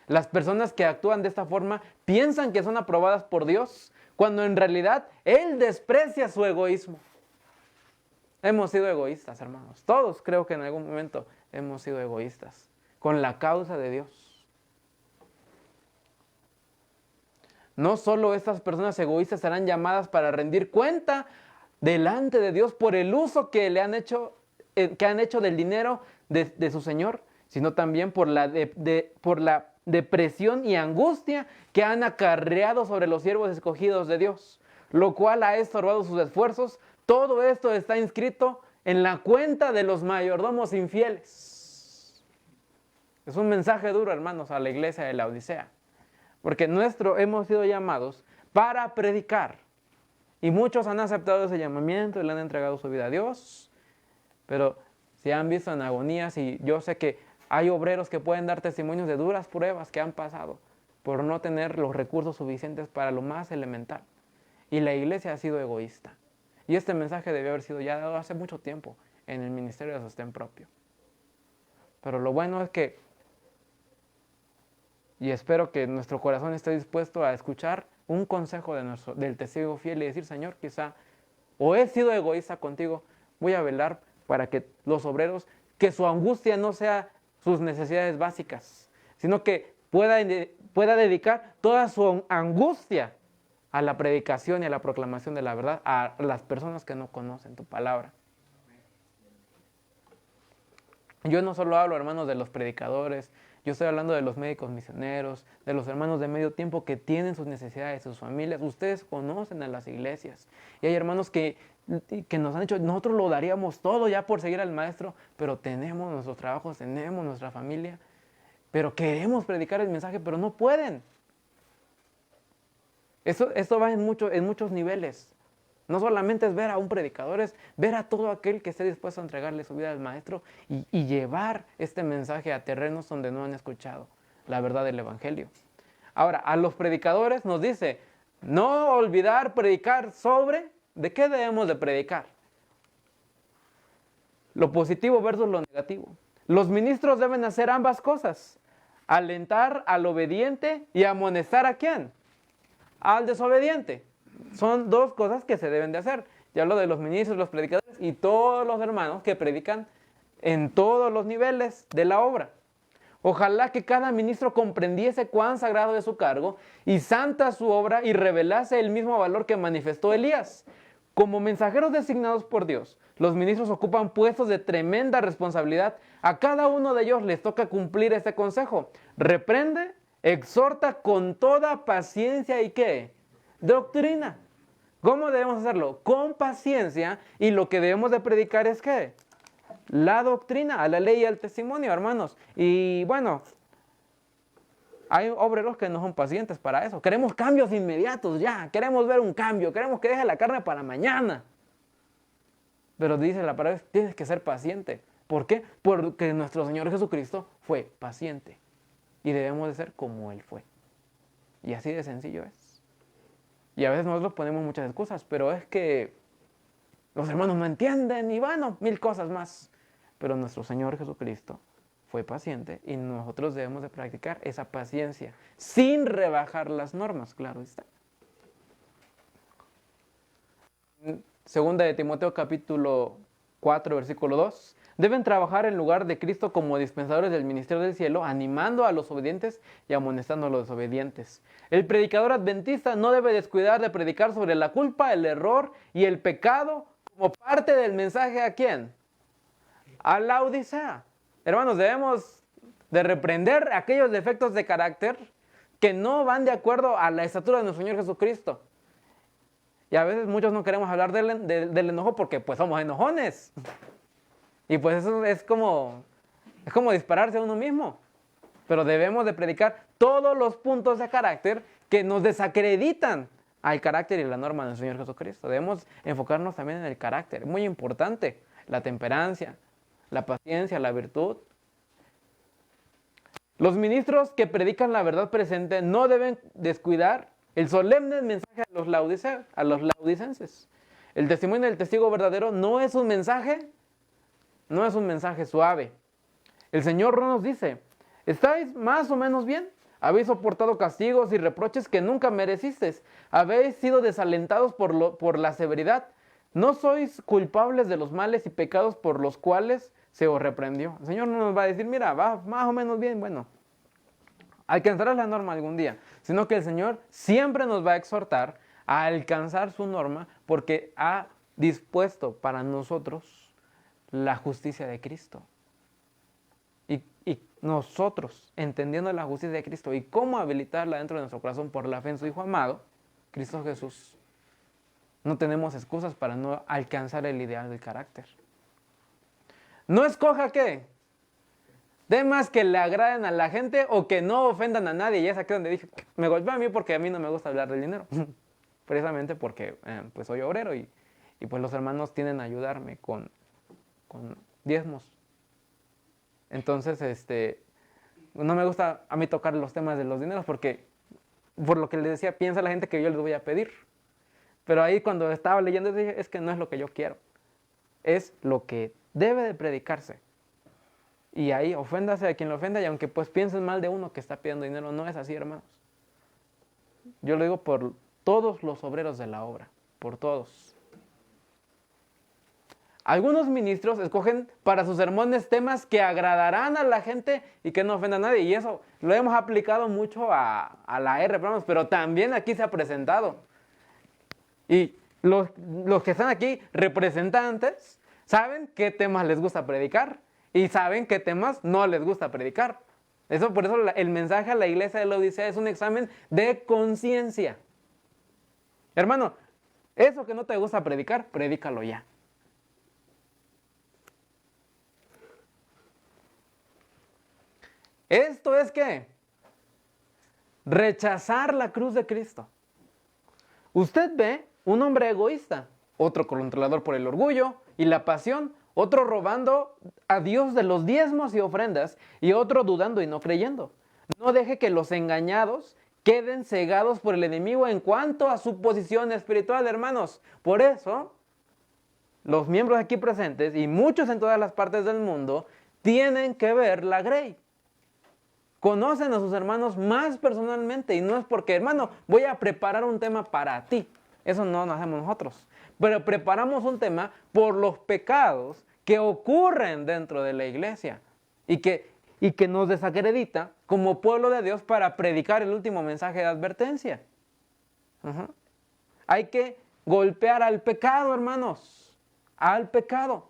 Las personas que actúan de esta forma piensan que son aprobadas por Dios, cuando en realidad Él desprecia su egoísmo. Hemos sido egoístas, hermanos. Todos creo que en algún momento hemos sido egoístas con la causa de Dios. No solo estas personas egoístas serán llamadas para rendir cuenta delante de Dios por el uso que han hecho del dinero de su Señor, sino también por la depresión y angustia que han acarreado sobre los siervos escogidos de Dios, lo cual ha estorbado sus esfuerzos. Todo esto está inscrito en la cuenta de los mayordomos infieles. Es un mensaje duro, hermanos, a la iglesia de la Odisea, porque hemos sido llamados para predicar, y muchos han aceptado ese llamamiento y le han entregado su vida a Dios, pero se han visto en agonías, y yo sé que hay obreros que pueden dar testimonios de duras pruebas que han pasado por no tener los recursos suficientes para lo más elemental. Y la iglesia ha sido egoísta. Y este mensaje debió haber sido ya dado hace mucho tiempo en el ministerio de sostén propio. Pero lo bueno es que, y espero que nuestro corazón esté dispuesto a escuchar un consejo del testigo fiel y decir: Señor, quizá o he sido egoísta contigo, voy a velar para que los obreros, que su angustia no sea sus necesidades básicas, sino que pueda dedicar toda su angustia a la predicación y a la proclamación de la verdad a las personas que no conocen tu palabra. Yo no solo hablo, hermanos, de los predicadores, yo estoy hablando de los médicos misioneros, de los hermanos de medio tiempo que tienen sus necesidades, sus familias. Ustedes conocen a las iglesias. Y hay hermanos que nos han dicho: nosotros lo daríamos todo ya por seguir al maestro, pero tenemos nuestros trabajos, tenemos nuestra familia, pero queremos predicar el mensaje, pero no pueden. Esto va en muchos niveles. No solamente es ver a un predicador, es ver a todo aquel que esté dispuesto a entregarle su vida al maestro y llevar este mensaje a terrenos donde no han escuchado la verdad del evangelio. Ahora, a los predicadores nos dice: no olvidar predicar sobre, ¿de qué debemos de predicar? Lo positivo versus lo negativo. Los ministros deben hacer ambas cosas: alentar al obediente y amonestar ¿a quién? Al desobediente. Son dos cosas que se deben de hacer. Ya hablo de los ministros, los predicadores y todos los hermanos que predican en todos los niveles de la obra. Ojalá que cada ministro comprendiese cuán sagrado es su cargo y santa su obra, y revelase el mismo valor que manifestó Elías. Como mensajeros designados por Dios, los ministros ocupan puestos de tremenda responsabilidad. A cada uno de ellos les toca cumplir este consejo: reprende, exhorta con toda paciencia y ¿qué? Doctrina. ¿Cómo debemos hacerlo? Con paciencia, y lo que debemos de predicar es ¿qué? La doctrina, a la ley y al testimonio, hermanos. Y bueno, hay obreros que no son pacientes para eso. Queremos cambios inmediatos ya, queremos ver un cambio, queremos que deje la carne para mañana. Pero dice la palabra: tienes que ser paciente. ¿Por qué? Porque nuestro Señor Jesucristo fue paciente, y debemos de ser como Él fue. Y así de sencillo es. Y a veces nosotros ponemos muchas excusas, pero es que los hermanos no entienden, y bueno, mil cosas más. Pero nuestro Señor Jesucristo fue paciente, y nosotros debemos de practicar esa paciencia sin rebajar las normas, claro está. Segunda de Timoteo capítulo 4, versículo 2. Deben trabajar en lugar de Cristo como dispensadores del ministerio del cielo, animando a los obedientes y amonestando a los desobedientes. El predicador adventista no debe descuidar de predicar sobre la culpa, el error y el pecado como parte del mensaje ¿a quién? A la Odisea. Hermanos, debemos de reprender aquellos defectos de carácter que no van de acuerdo a la estatura de nuestro Señor Jesucristo. Y a veces muchos no queremos hablar del enojo porque pues somos enojones. Y pues eso es como dispararse a uno mismo. Pero debemos de predicar todos los puntos de carácter que nos desacreditan al carácter y la norma del Señor Jesucristo. Debemos enfocarnos también en el carácter, muy importante: la temperancia, la paciencia, la virtud. Los ministros que predican la verdad presente no deben descuidar el solemne mensaje a los laodicenses. El testimonio del testigo verdadero no es un mensaje suave. El Señor nos dice: ¿estáis más o menos bien? Habéis soportado castigos y reproches que nunca merecisteis. Habéis sido desalentados por la severidad. No sois culpables de los males y pecados por los cuales se os reprendió. El Señor no nos va a decir: mira, va más o menos bien, bueno, alcanzarás la norma algún día. Sino que el Señor siempre nos va a exhortar a alcanzar su norma, porque ha dispuesto para nosotros la justicia de Cristo. Y nosotros, entendiendo la justicia de Cristo y cómo habilitarla dentro de nuestro corazón por la fe en su Hijo amado, Cristo Jesús, no tenemos excusas para no alcanzar el ideal del carácter. No escoja qué. Temas que le agraden a la gente o que no ofendan a nadie. Y es aquí donde dije, me golpea a mí porque a mí no me gusta hablar del dinero. Precisamente porque pues soy obrero y pues los hermanos tienden a ayudarme con diezmos. Entonces, no me gusta a mí tocar los temas de los dineros porque, por lo que les decía, piensa la gente que yo les voy a pedir. Pero ahí cuando estaba leyendo dije, es que no es lo que yo quiero. Es lo que debe de predicarse. Y ahí oféndase a quien lo ofenda y aunque pues piensen mal de uno que está pidiendo dinero, no es así, hermanos. Yo lo digo por todos los obreros de la obra, por todos. Algunos ministros escogen para sus sermones temas que agradarán a la gente y que no ofendan a nadie. Y eso lo hemos aplicado mucho a la R, pero también aquí se ha presentado. Y los que están aquí, representantes, saben qué temas les gusta predicar y saben qué temas no les gusta predicar. Por eso el mensaje a la iglesia de Laodicea es un examen de conciencia. Hermano, eso que no te gusta predicar, predícalo ya. Esto es ¿qué? Rechazar la cruz de Cristo. Usted ve un hombre egoísta, otro controlador por el orgullo y la pasión, otro robando a Dios de los diezmos y ofrendas y otro dudando y no creyendo. No deje que los engañados queden cegados por el enemigo en cuanto a su posición espiritual, hermanos. Por eso, los miembros aquí presentes y muchos en todas las partes del mundo tienen que ver la Grey. Conocen a sus hermanos más personalmente y no es porque, hermano, voy a preparar un tema para ti. Eso no lo hacemos nosotros. Pero preparamos un tema por los pecados que ocurren dentro de la iglesia y que nos desacredita como pueblo de Dios para predicar el último mensaje de advertencia. Hay que golpear al pecado, hermanos. Al pecado.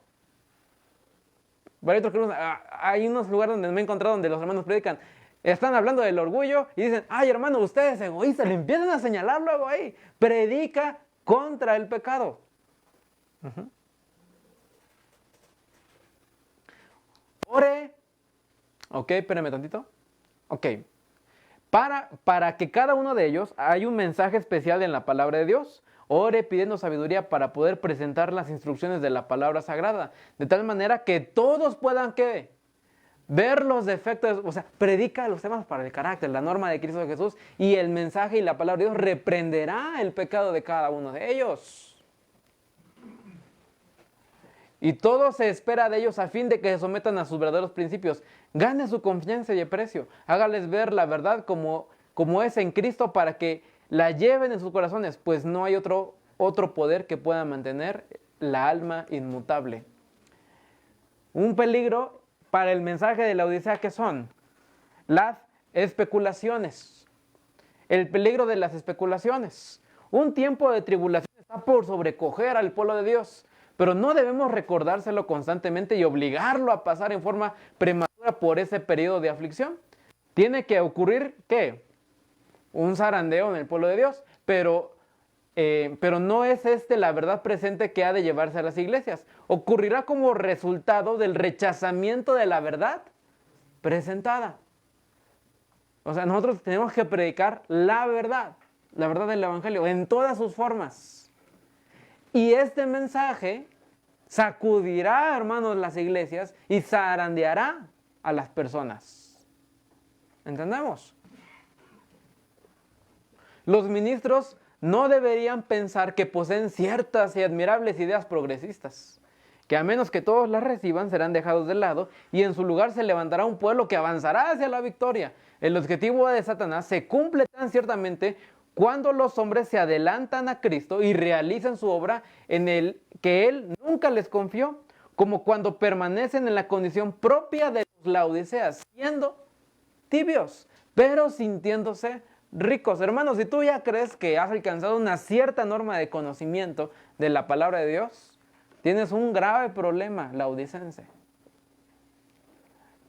Hay unos lugares donde me he encontrado donde los hermanos predican. Están hablando del orgullo y dicen, ay hermano, usted es egoísta, le empiezan a señalar luego ahí. Predica contra el pecado. Ore. Ok, espérame tantito. Ok. Para que cada uno de ellos hay un mensaje especial en la palabra de Dios. Ore pidiendo sabiduría para poder presentar las instrucciones de la palabra sagrada. De tal manera que todos puedan, ¿qué? Ver los defectos, o sea, predica los temas para el carácter, la norma de Cristo Jesús y el mensaje y la palabra de Dios reprenderá el pecado de cada uno de ellos. Y todo se espera de ellos a fin de que se sometan a sus verdaderos principios. Gane su confianza y aprecio. Hágales ver la verdad como es en Cristo para que la lleven en sus corazones, pues no hay otro poder que pueda mantener la alma inmutable. Un peligro para el mensaje de la Odisea, ¿qué son? Las especulaciones. El peligro de las especulaciones. Un tiempo de tribulación está por sobrecoger al pueblo de Dios, pero no debemos recordárselo constantemente y obligarlo a pasar en forma prematura por ese periodo de aflicción. Tiene que ocurrir, ¿qué? Un zarandeo en el pueblo de Dios, pero no es la verdad presente que ha de llevarse a las iglesias. Ocurrirá como resultado del rechazamiento de la verdad presentada. O sea, nosotros tenemos que predicar la verdad del evangelio en todas sus formas. Y este mensaje sacudirá, hermanos, las iglesias y zarandeará a las personas. ¿Entendemos? Los ministros no deberían pensar que poseen ciertas y admirables ideas progresistas, que a menos que todos las reciban serán dejados de lado y en su lugar se levantará un pueblo que avanzará hacia la victoria. El objetivo de Satanás se cumple tan ciertamente cuando los hombres se adelantan a Cristo y realizan su obra en el que Él nunca les confió, como cuando permanecen en la condición propia de los laodiceas, siendo tibios, pero sintiéndose ricos. Hermanos, si tú ya crees que has alcanzado una cierta norma de conocimiento de la palabra de Dios, tienes un grave problema, laodicense.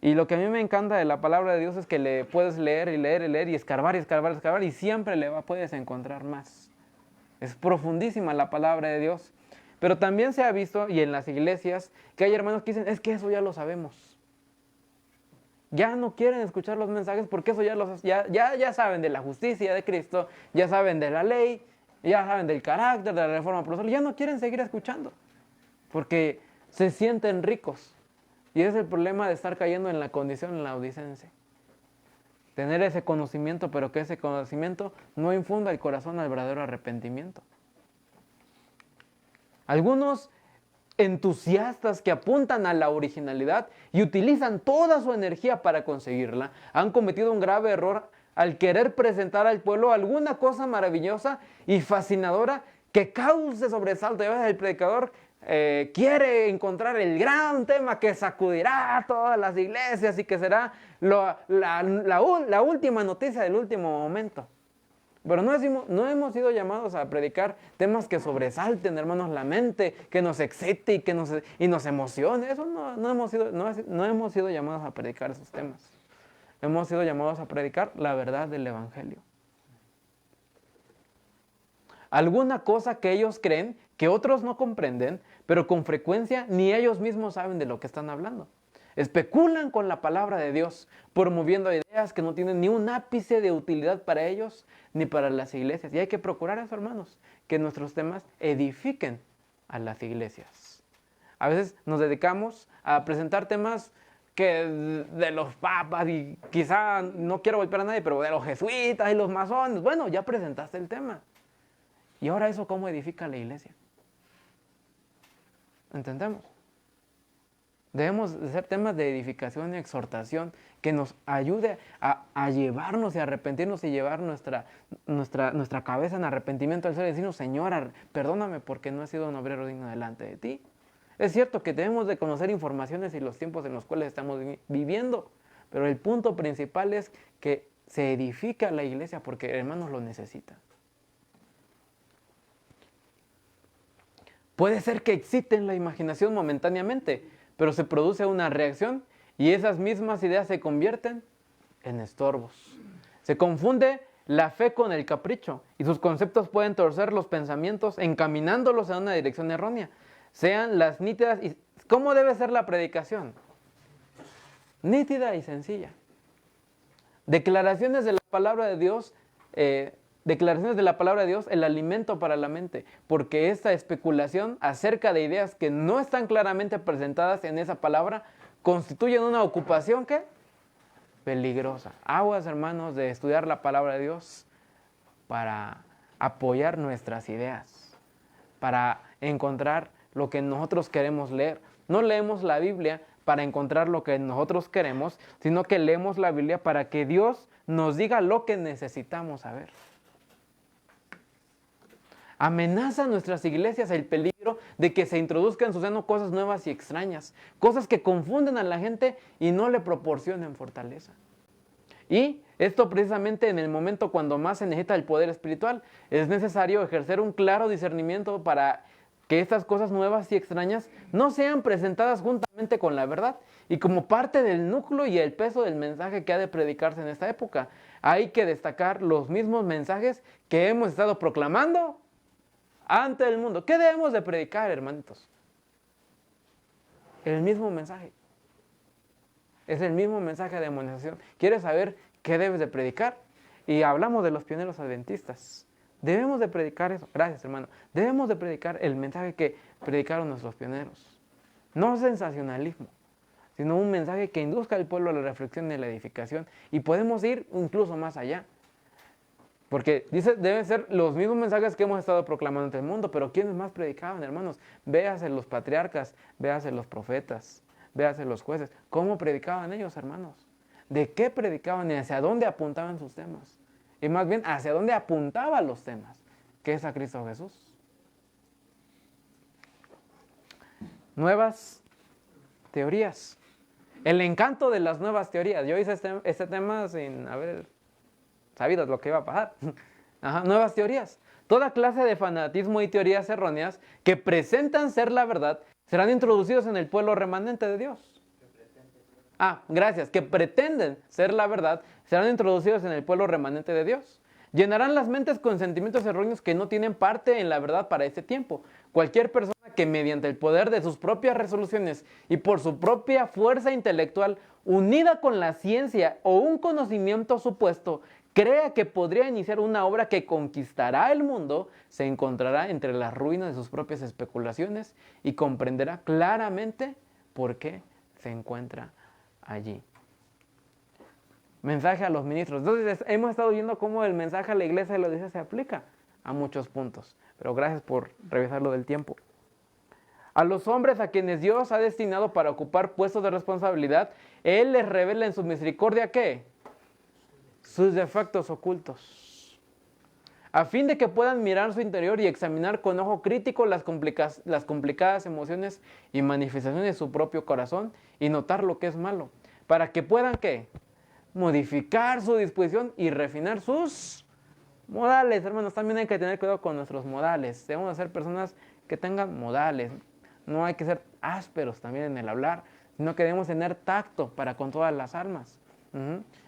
Y lo que a mí me encanta de la palabra de Dios es que le puedes leer y leer y leer y escarbar y escarbar y escarbar y siempre puedes encontrar más. Es profundísima la palabra de Dios. Pero también se ha visto, y en las iglesias, que hay hermanos que dicen, es que eso ya lo sabemos. Ya no quieren escuchar los mensajes porque eso ya saben de la justicia de Cristo, ya saben de la ley, ya saben del carácter, de la reforma procesal, ya no quieren seguir escuchando porque se sienten ricos. Y ese es el problema de estar cayendo en la condición laodicense. Tener ese conocimiento, pero que ese conocimiento no infunda el corazón al verdadero arrepentimiento. Algunos entusiastas que apuntan a la originalidad y utilizan toda su energía para conseguirla, han cometido un grave error al querer presentar al pueblo alguna cosa maravillosa y fascinadora que cause sobresalto. Y a veces el predicador quiere encontrar el gran tema que sacudirá a todas las iglesias y que será la última noticia del último momento. Pero no hemos sido llamados a predicar temas que sobresalten, hermanos, la mente, que nos excite y nos emocione. Eso no hemos sido llamados a predicar esos temas. Hemos sido llamados a predicar la verdad del Evangelio. Alguna cosa que ellos creen que otros no comprenden, pero con frecuencia ni ellos mismos saben de lo que están hablando. Especulan con la palabra de Dios, promoviendo ideas que no tienen ni un ápice de utilidad para ellos ni para las iglesias. Y hay que procurar eso, hermanos, que nuestros temas edifiquen a las iglesias. A veces nos dedicamos a presentar temas que de los papas y quizá no quiero golpear a nadie, pero de los jesuitas y los masones. Bueno, ya presentaste el tema. ¿Y ahora eso cómo edifica a la iglesia? ¿Entendemos? Debemos de ser temas de edificación y exhortación que nos ayude a llevarnos y a arrepentirnos y llevar nuestra cabeza en arrepentimiento al Señor y decirnos, Señor, perdóname porque no he sido un obrero digno delante de ti. Es cierto que debemos de conocer informaciones y los tiempos en los cuales estamos viviendo, pero el punto principal es que se edifica la iglesia porque hermanos lo necesitan. Puede ser que excite en la imaginación momentáneamente, pero se produce una reacción y esas mismas ideas se convierten en estorbos. Se confunde la fe con el capricho y sus conceptos pueden torcer los pensamientos encaminándolos en una dirección errónea. Sean las nítidas y... ¿Cómo debe ser la predicación? Nítida y sencilla. Declaraciones de la palabra de Dios, el alimento para la mente, porque esta especulación acerca de ideas que no están claramente presentadas en esa palabra constituyen una ocupación ¿qué? Peligrosa. Aguas, hermanos, de estudiar la palabra de Dios para apoyar nuestras ideas, para encontrar lo que nosotros queremos leer. No leemos la Biblia para encontrar lo que nosotros queremos, sino que leemos la Biblia para que Dios nos diga lo que necesitamos saber. Amenaza a nuestras iglesias el peligro de que se introduzcan en su seno cosas nuevas y extrañas, cosas que confunden a la gente y no le proporcionen fortaleza. Y esto precisamente en el momento cuando más se necesita el poder espiritual, es necesario ejercer un claro discernimiento para que estas cosas nuevas y extrañas no sean presentadas juntamente con la verdad y como parte del núcleo y el peso del mensaje que ha de predicarse en esta época. Hay que destacar los mismos mensajes que hemos estado proclamando ante el mundo. ¿Qué debemos de predicar, hermanitos? El mismo mensaje. Es el mismo mensaje de amonestación. ¿Quieres saber qué debes de predicar? Y hablamos de los pioneros adventistas. Debemos de predicar eso. Gracias, hermano. Debemos de predicar el mensaje que predicaron nuestros pioneros. No sensacionalismo, sino un mensaje que induzca al pueblo a la reflexión y a la edificación. Y podemos ir incluso más allá. Porque dice, deben ser los mismos mensajes que hemos estado proclamando ante el mundo, pero ¿quiénes más predicaban, hermanos? Véase los patriarcas, véase los profetas, véase los jueces. ¿Cómo predicaban ellos, hermanos? ¿De qué predicaban y hacia dónde apuntaban sus temas? Y más bien, hacia dónde apuntaban los temas, que es a Cristo Jesús. Nuevas teorías. El encanto de las nuevas teorías. Yo hice este tema sin haber sabido lo que iba a pasar. Ajá, nuevas teorías. Toda clase de fanatismo y teorías erróneas que presentan ser la verdad serán introducidos en el pueblo remanente de Dios. Gracias. Que pretenden ser la verdad serán introducidos en el pueblo remanente de Dios. Llenarán las mentes con sentimientos erróneos que no tienen parte en la verdad para este tiempo. Cualquier persona que mediante el poder de sus propias resoluciones y por su propia fuerza intelectual, unida con la ciencia o un conocimiento supuesto, crea que podría iniciar una obra que conquistará el mundo, se encontrará entre las ruinas de sus propias especulaciones y comprenderá claramente por qué se encuentra allí. Mensaje a los ministros. Entonces hemos estado viendo cómo el mensaje a la iglesia de la Odisea se aplica a muchos puntos. Pero gracias por revisar lo del tiempo. A los hombres a quienes Dios ha destinado para ocupar puestos de responsabilidad, Él les revela en su misericordia, ¿qué? Sus defectos ocultos. A fin de que puedan mirar su interior y examinar con ojo crítico las complicadas emociones y manifestaciones de su propio corazón y notar lo que es malo. Para que puedan, ¿qué? Modificar su disposición y refinar sus modales. Hermanos, también hay que tener cuidado con nuestros modales. Debemos ser personas que tengan modales. No hay que ser ásperos también en el hablar, sino que debemos tener tacto para con todas las almas.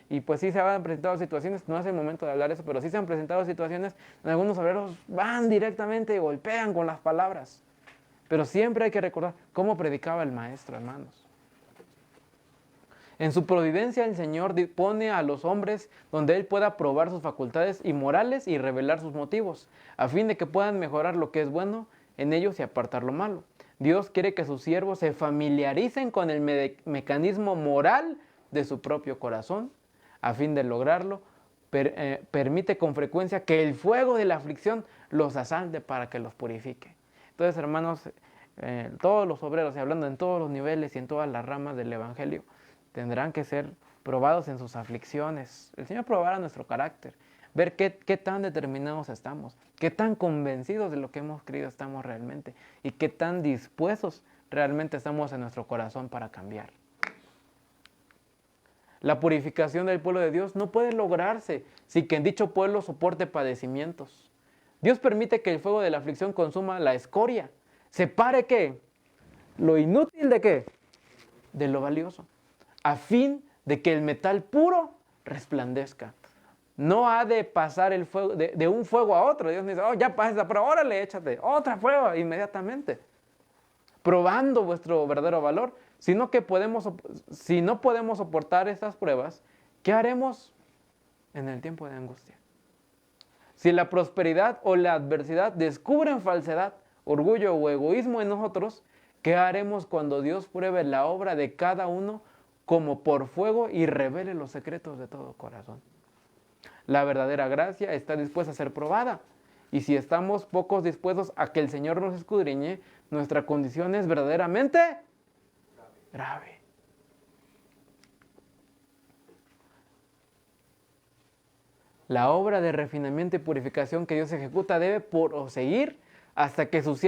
Y pues sí se han presentado situaciones, no es el momento de hablar eso, pero sí se han presentado situaciones donde algunos obreros van directamente y golpean con las palabras. Pero siempre hay que recordar cómo predicaba el maestro, hermanos. En su providencia el Señor dispone a los hombres donde Él pueda probar sus facultades y morales y revelar sus motivos, a fin de que puedan mejorar lo que es bueno en ellos y apartar lo malo. Dios quiere que sus siervos se familiaricen con el mecanismo moral de su propio corazón. A fin de lograrlo, permite con frecuencia que el fuego de la aflicción los asalte para que los purifique. Entonces, hermanos, todos los obreros, y hablando en todos los niveles y en todas las ramas del Evangelio, tendrán que ser probados en sus aflicciones. El Señor probará nuestro carácter, ver qué tan determinados estamos, qué tan convencidos de lo que hemos creído estamos realmente y qué tan dispuestos realmente estamos en nuestro corazón para cambiar. La purificación del pueblo de Dios no puede lograrse sin que en dicho pueblo soporte padecimientos. Dios permite que el fuego de la aflicción consuma la escoria. ¿Separe qué? ¿Lo inútil de qué? De lo valioso. A fin de que el metal puro resplandezca. No ha de pasar el fuego de un fuego a otro. Dios dice, ya pasa, pero órale, échate otra prueba inmediatamente. Probando vuestro verdadero valor. Si no podemos soportar estas pruebas, ¿qué haremos en el tiempo de angustia? Si la prosperidad o la adversidad descubren falsedad, orgullo o egoísmo en nosotros, ¿qué haremos cuando Dios pruebe la obra de cada uno como por fuego y revele los secretos de todo corazón? La verdadera gracia está dispuesta a ser probada. Y si estamos pocos dispuestos a que el Señor nos escudriñe, nuestra condición es verdaderamente grave. La obra de refinamiento y purificación que Dios ejecuta debe proseguir hasta que sus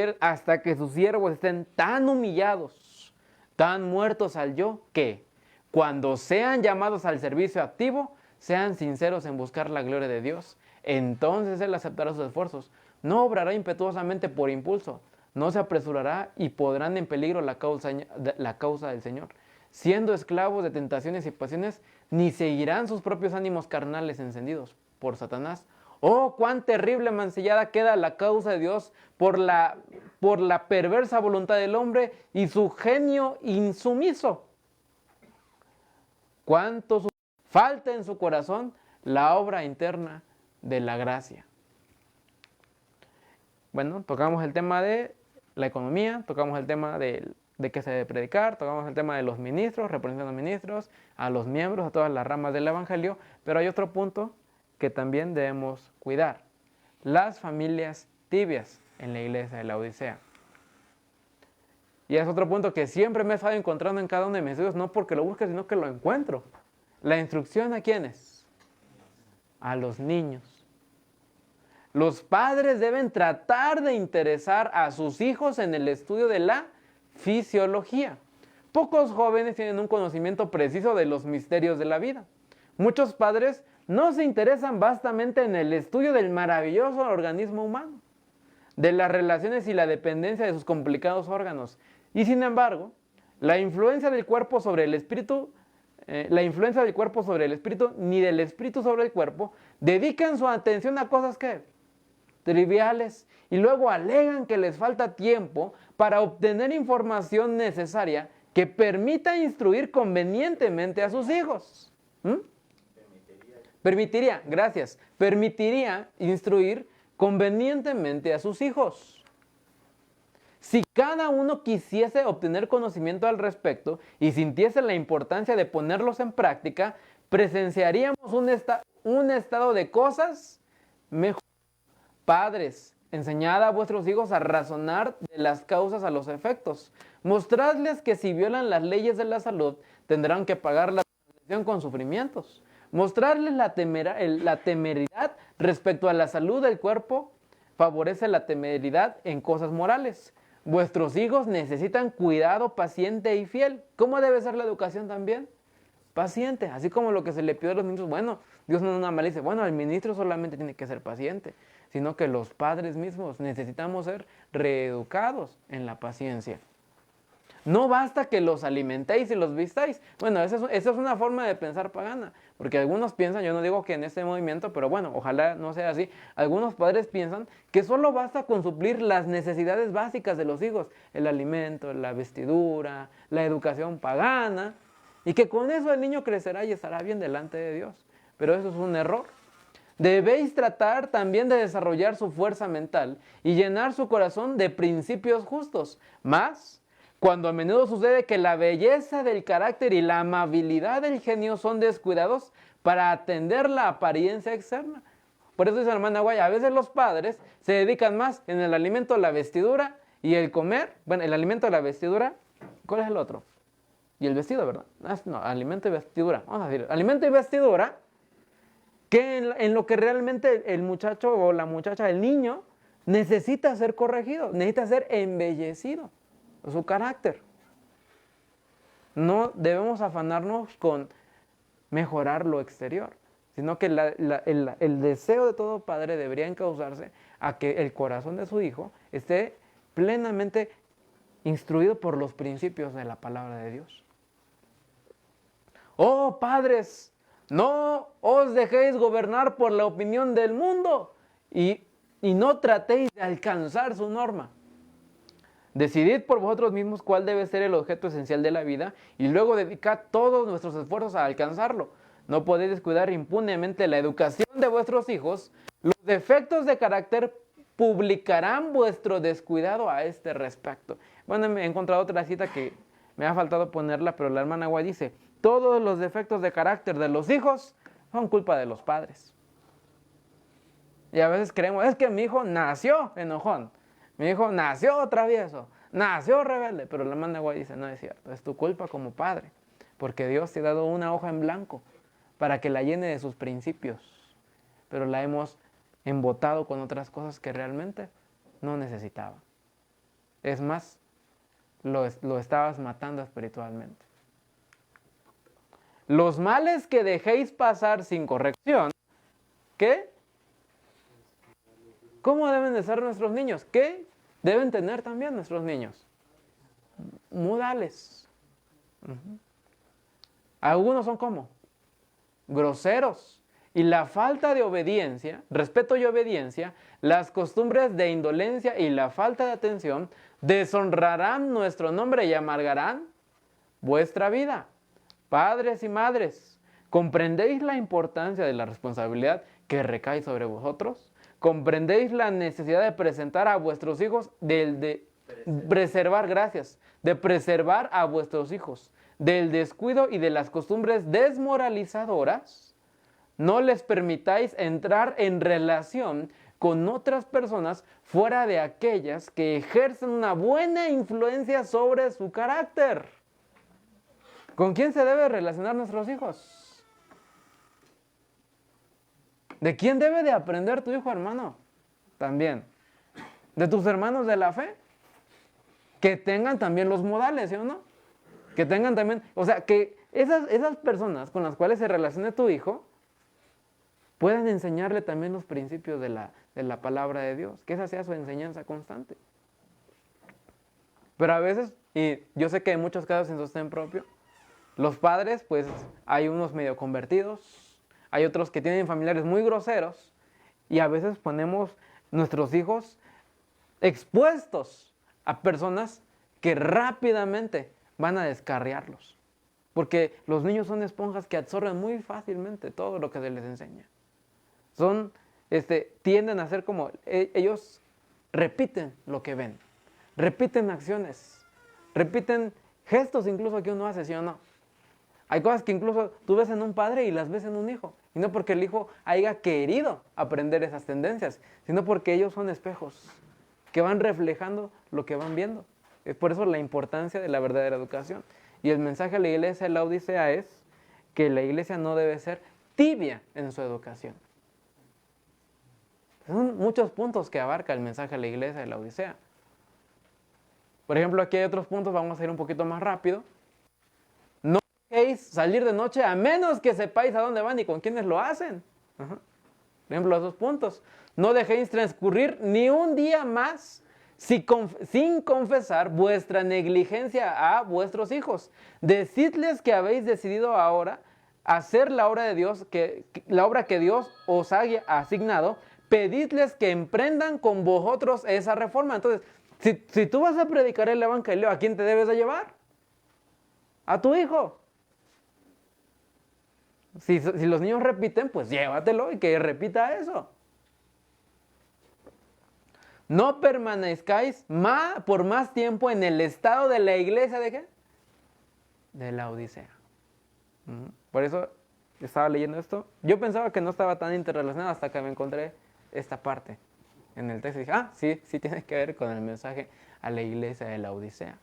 siervos estén tan humillados, tan muertos al yo, que cuando sean llamados al servicio activo, sean sinceros en buscar la gloria de Dios. Entonces Él aceptará sus esfuerzos. No obrará impetuosamente por impulso, no se apresurará y pondrán en peligro la causa del Señor. Siendo esclavos de tentaciones y pasiones, ni seguirán sus propios ánimos carnales encendidos por Satanás. ¡Oh, cuán terrible mancillada queda la causa de Dios por la perversa voluntad del hombre y su genio insumiso! ¡Cuánto falta en su corazón la obra interna de la gracia! Bueno, tocamos el tema de la economía, tocamos el tema de qué se debe predicar, tocamos el tema de los ministros, representando a los ministros, a los miembros, a todas las ramas del Evangelio, pero hay otro punto que también debemos cuidar: las familias tibias en la iglesia de la Odisea. Y es otro punto que siempre me he estado encontrando en cada uno de mis estudios, no porque lo busque, sino que lo encuentro. La instrucción, ¿a quiénes? A los niños. Los padres deben tratar de interesar a sus hijos en el estudio de la fisiología. Pocos jóvenes tienen un conocimiento preciso de los misterios de la vida. Muchos padres no se interesan vastamente en el estudio del maravilloso organismo humano, de las relaciones y la dependencia de sus complicados órganos. Y sin embargo, la influencia del cuerpo sobre el espíritu, ni del espíritu sobre el cuerpo, dedican su atención a cosas que triviales y luego alegan que les falta tiempo para obtener información necesaria que permita instruir convenientemente a sus hijos. Permitiría instruir convenientemente a sus hijos. Si cada uno quisiese obtener conocimiento al respecto y sintiese la importancia de ponerlos en práctica, presenciaríamos un estado de cosas mejor. Padres, enseñad a vuestros hijos a razonar de las causas a los efectos. Mostradles que si violan las leyes de la salud, tendrán que pagar la penalización con sufrimientos. Mostrarles la temeridad respecto a la salud del cuerpo favorece la temeridad en cosas morales. Vuestros hijos necesitan cuidado paciente y fiel. ¿Cómo debe ser la educación también? Paciente, así como lo que se le pide a los ministros. Bueno, Dios no nada más dice, bueno, el ministro solamente tiene que ser paciente, sino que los padres mismos necesitamos ser reeducados en la paciencia. No basta que los alimentéis y los vistáis. Bueno, esa es una forma de pensar pagana, porque algunos piensan, yo no digo que en este movimiento, pero bueno, ojalá no sea así. Algunos padres piensan que solo basta con suplir las necesidades básicas de los hijos, el alimento, la vestidura, la educación pagana, y que con eso el niño crecerá y estará bien delante de Dios. Pero eso es un error. Debéis tratar también de desarrollar su fuerza mental y llenar su corazón de principios justos. Más, cuando a menudo sucede que la belleza del carácter y la amabilidad del genio son descuidados para atender la apariencia externa. Por eso dice la hermana Guaya, a veces los padres se dedican más en el alimento, la vestidura y el comer. Bueno, el alimento, la vestidura, ¿cuál es el otro? Y el vestido, ¿verdad? No, alimento y vestidura. Vamos a decir, alimento y vestidura, que en lo que realmente el muchacho o la muchacha, el niño, necesita ser corregido, necesita ser embellecido, su carácter. No debemos afanarnos con mejorar lo exterior, sino que el deseo de todo padre debería encauzarse a que el corazón de su hijo esté plenamente instruido por los principios de la palabra de Dios. Oh, padres, no os dejéis gobernar por la opinión del mundo y no tratéis de alcanzar su norma. Decidid por vosotros mismos cuál debe ser el objeto esencial de la vida y luego dedicad todos nuestros esfuerzos a alcanzarlo. No podéis descuidar impunemente la educación de vuestros hijos. Los defectos de carácter publicarán vuestro descuidado a este respecto. Bueno, me he encontrado otra cita que me ha faltado ponerla, pero la hermana Agua dice, todos los defectos de carácter de los hijos son culpa de los padres. Y a veces creemos, es que mi hijo nació enojón, mi hijo nació travieso, nació rebelde, pero la hermana Agua dice, no es cierto, es tu culpa como padre, porque Dios te ha dado una hoja en blanco para que la llene de sus principios, pero la hemos embotado con otras cosas que realmente no necesitaba. Es más, lo estabas matando espiritualmente. Los males que dejéis pasar sin corrección, ¿qué? ¿Cómo deben de ser nuestros niños? ¿Qué deben tener también nuestros niños? Modales. Algunos son ¿cómo? Groseros. Y la falta de obediencia, respeto y obediencia, las costumbres de indolencia y la falta de atención deshonrarán nuestro nombre y amargarán vuestra vida. Padres y madres, ¿comprendéis la importancia de la responsabilidad que recae sobre vosotros? ¿Comprendéis la necesidad de presentar a vuestros hijos, de preservar a vuestros hijos del descuido y de las costumbres desmoralizadoras? No les permitáis entrar en relación con otras personas fuera de aquellas que ejercen una buena influencia sobre su carácter. ¿Con quién se debe relacionar nuestros hijos? ¿De quién debe de aprender tu hijo, hermano? También. ¿De tus hermanos de la fe? Que tengan también los modales, ¿sí o no? Que tengan también, o sea, que esas personas con las cuales se relacione tu hijo puedan enseñarle también los principios de la palabra de Dios, que esa sea su enseñanza constante. Pero a veces, y yo sé que en muchos casos en sostén propio, los padres, pues hay unos medio convertidos, hay otros que tienen familiares muy groseros, y a veces ponemos nuestros hijos expuestos a personas que rápidamente van a descarriarlos. Porque los niños son esponjas que absorben muy fácilmente todo lo que se les enseña. Tienden a ser como, ellos repiten lo que ven, repiten acciones, repiten gestos incluso que uno hace, ¿sí o no? Hay cosas que incluso tú ves en un padre y las ves en un hijo. Y no porque el hijo haya querido aprender esas tendencias, sino porque ellos son espejos que van reflejando lo que van viendo. Es por eso la importancia de la verdadera educación. Y el mensaje a la iglesia de la Odisea es que la iglesia no debe ser tibia en su educación. Son muchos puntos que abarca el mensaje a la iglesia de la Odisea. Por ejemplo, aquí hay otros puntos, vamos a ir un poquito más rápido. No dejéis salir de noche a menos que sepáis a dónde van y con quiénes lo hacen. Por ejemplo, esos puntos. No dejéis transcurrir ni un día más sin confesar vuestra negligencia a vuestros hijos. Decidles que habéis decidido ahora hacer la obra de Dios, la obra que Dios os ha asignado. Pedidles que emprendan con vosotros esa reforma. Entonces, si tú vas a predicar el evangelio, ¿a quién te debes de llevar? A tu hijo. Si los niños repiten, pues llévatelo y que repita eso. No permanezcáis por más tiempo en el estado de la iglesia de ¿qué? De la Odisea. Por eso estaba leyendo esto. Yo pensaba que no estaba tan interrelacionado hasta que me encontré esta parte en el texto. Y dije, sí tiene que ver con el mensaje a la iglesia de la Odisea.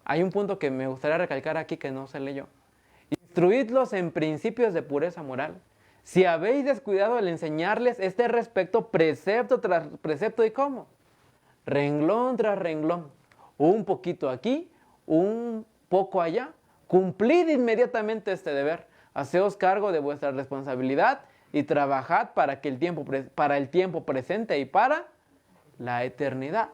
Hay un punto que me gustaría recalcar aquí que no se leyó. Instruidlos en principios de pureza moral. Si habéis descuidado el enseñarles este respecto, precepto tras precepto, ¿y cómo? Renglón tras renglón. Un poquito aquí, un poco allá. Cumplid inmediatamente este deber. Haceos cargo de vuestra responsabilidad y trabajad para el tiempo presente y para la eternidad.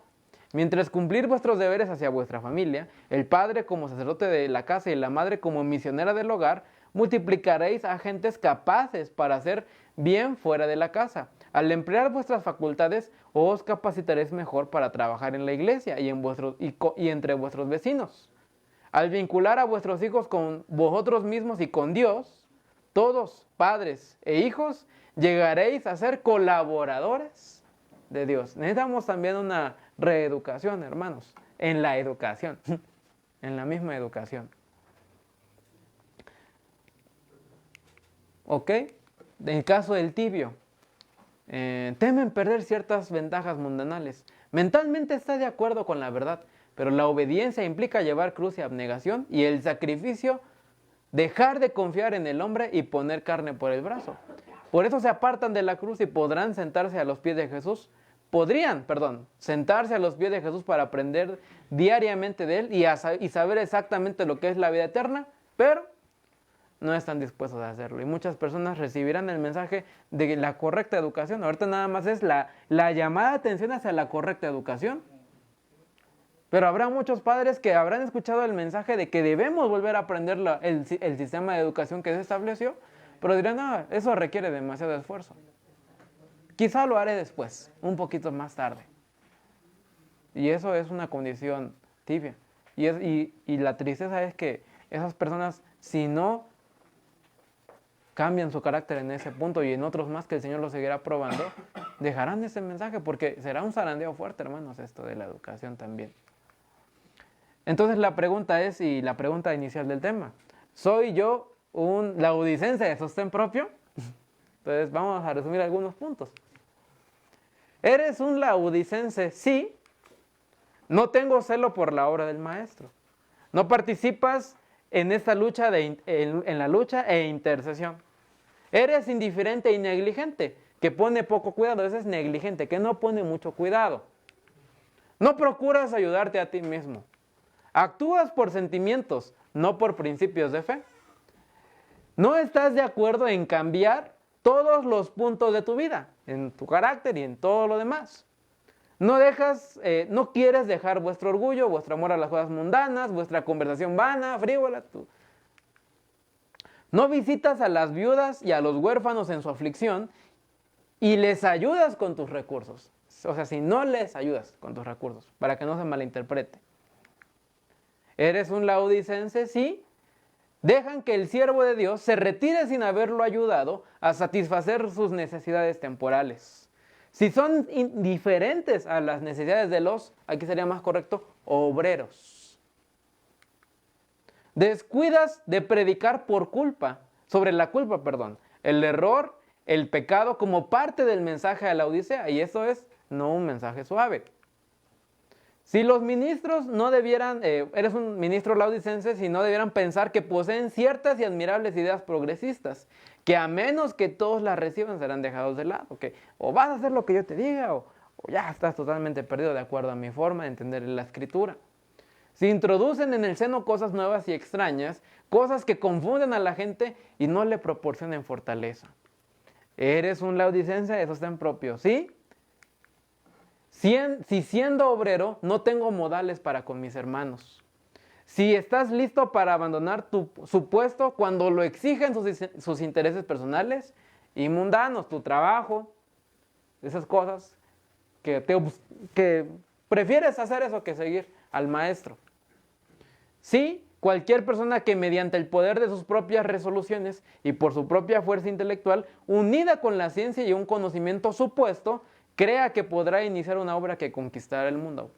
Mientras cumplir vuestros deberes hacia vuestra familia, el padre como sacerdote de la casa y la madre como misionera del hogar, multiplicaréis agentes capaces para hacer bien fuera de la casa. Al emplear vuestras facultades, os capacitaréis mejor para trabajar en la iglesia y entre vuestros vecinos. Al vincular a vuestros hijos con vosotros mismos y con Dios, todos, padres e hijos, llegaréis a ser colaboradores de Dios. Necesitamos también una reeducación, hermanos, en la educación, en la misma educación. ¿Ok? En el caso del tibio, temen perder ciertas ventajas mundanales. Mentalmente está de acuerdo con la verdad, pero la obediencia implica llevar cruz y abnegación, y el sacrificio, dejar de confiar en el hombre y poner carne por el brazo. Por eso se apartan de la cruz y podrían sentarse a los pies de Jesús para aprender diariamente de Él y saber exactamente lo que es la vida eterna, pero no están dispuestos a hacerlo. Y muchas personas recibirán el mensaje de la correcta educación. Ahorita nada más es la llamada de atención hacia la correcta educación. Pero habrá muchos padres que habrán escuchado el mensaje de que debemos volver a aprender el sistema de educación que se estableció, pero dirán, eso requiere demasiado esfuerzo. Quizá lo haré después, un poquito más tarde. Y eso es una condición tibia. Y la tristeza es que esas personas, si no cambian su carácter en ese punto y en otros más que el Señor los seguirá probando, dejarán ese mensaje porque será un zarandeo fuerte, hermanos, esto de la educación también. Entonces la pregunta es, y la pregunta inicial del tema, ¿soy yo un laodicense de sostén propio? Entonces vamos a resumir algunos puntos. ¿Eres un laodicense? Sí. No tengo celo por la obra del maestro. No participas en esta lucha en la lucha e intercesión. Eres indiferente y negligente, que pone poco cuidado. Ese es negligente, que no pone mucho cuidado. No procuras ayudarte a ti mismo. Actúas por sentimientos, no por principios de fe. No estás de acuerdo en cambiar todos los puntos de tu vida, en tu carácter y en todo lo demás. No quieres dejar vuestro orgullo, vuestro amor a las cosas mundanas, vuestra conversación vana, frívola. No visitas a las viudas y a los huérfanos en su aflicción y les ayudas con tus recursos. O sea, si no les ayudas con tus recursos, para que no se malinterprete. ¿Eres un laodicense? Sí. Dejan que el siervo de Dios se retire sin haberlo ayudado a satisfacer sus necesidades temporales. Si son indiferentes a las necesidades de los, aquí sería más correcto, obreros. Descuidas de predicar sobre la culpa, el error, el pecado como parte del mensaje de la Odisea, y eso es no un mensaje suave. Si los ministros no debieran, eres un ministro laodicense, si no debieran pensar que poseen ciertas y admirables ideas progresistas, que a menos que todos las reciban serán dejados de lado, que o vas a hacer lo que yo te diga o ya estás totalmente perdido de acuerdo a mi forma de entender la escritura. Si introducen en el seno cosas nuevas y extrañas, cosas que confunden a la gente y no le proporcionen fortaleza. ¿Eres un laodicense? Eso está en propio, ¿sí? Si siendo obrero no tengo modales para con mis hermanos. Si estás listo para abandonar su puesto cuando lo exigen sus intereses personales y mundanos, tu trabajo, esas cosas que prefieres hacer eso que seguir al maestro. Sí, cualquier persona que mediante el poder de sus propias resoluciones y por su propia fuerza intelectual, unida con la ciencia y un conocimiento supuesto, crea que podrá iniciar una obra que conquistará el mundo.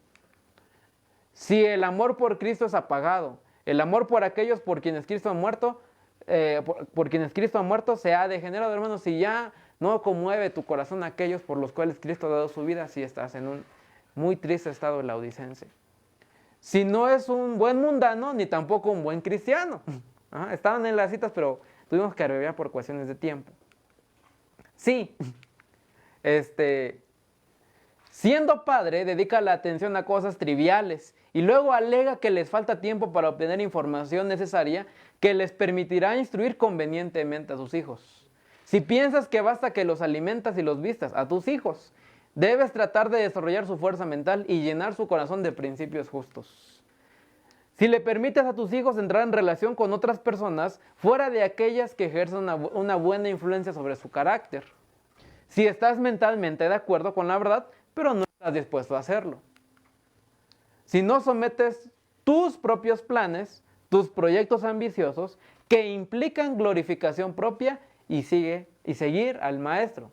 Si el amor por Cristo es apagado, el amor por aquellos por quienes Cristo ha muerto, se ha degenerado, hermanos. Si ya no conmueve tu corazón a aquellos por los cuales Cristo ha dado su vida, si estás en un muy triste estado laodicense. Si no es un buen mundano, ni tampoco un buen cristiano. Estaban en las citas, pero tuvimos que abreviar por cuestiones de tiempo. Sí, siendo padre, dedica la atención a cosas triviales y luego alega que les falta tiempo para obtener información necesaria que les permitirá instruir convenientemente a sus hijos. Si piensas que basta que los alimentas y los vistas a tus hijos, debes tratar de desarrollar su fuerza mental y llenar su corazón de principios justos. Si le permites a tus hijos entrar en relación con otras personas fuera de aquellas que ejercen una buena influencia sobre su carácter. Si estás mentalmente de acuerdo con la verdad, pero no estás dispuesto a hacerlo. Si no sometes tus propios planes, tus proyectos ambiciosos, que implican glorificación propia y seguir al maestro.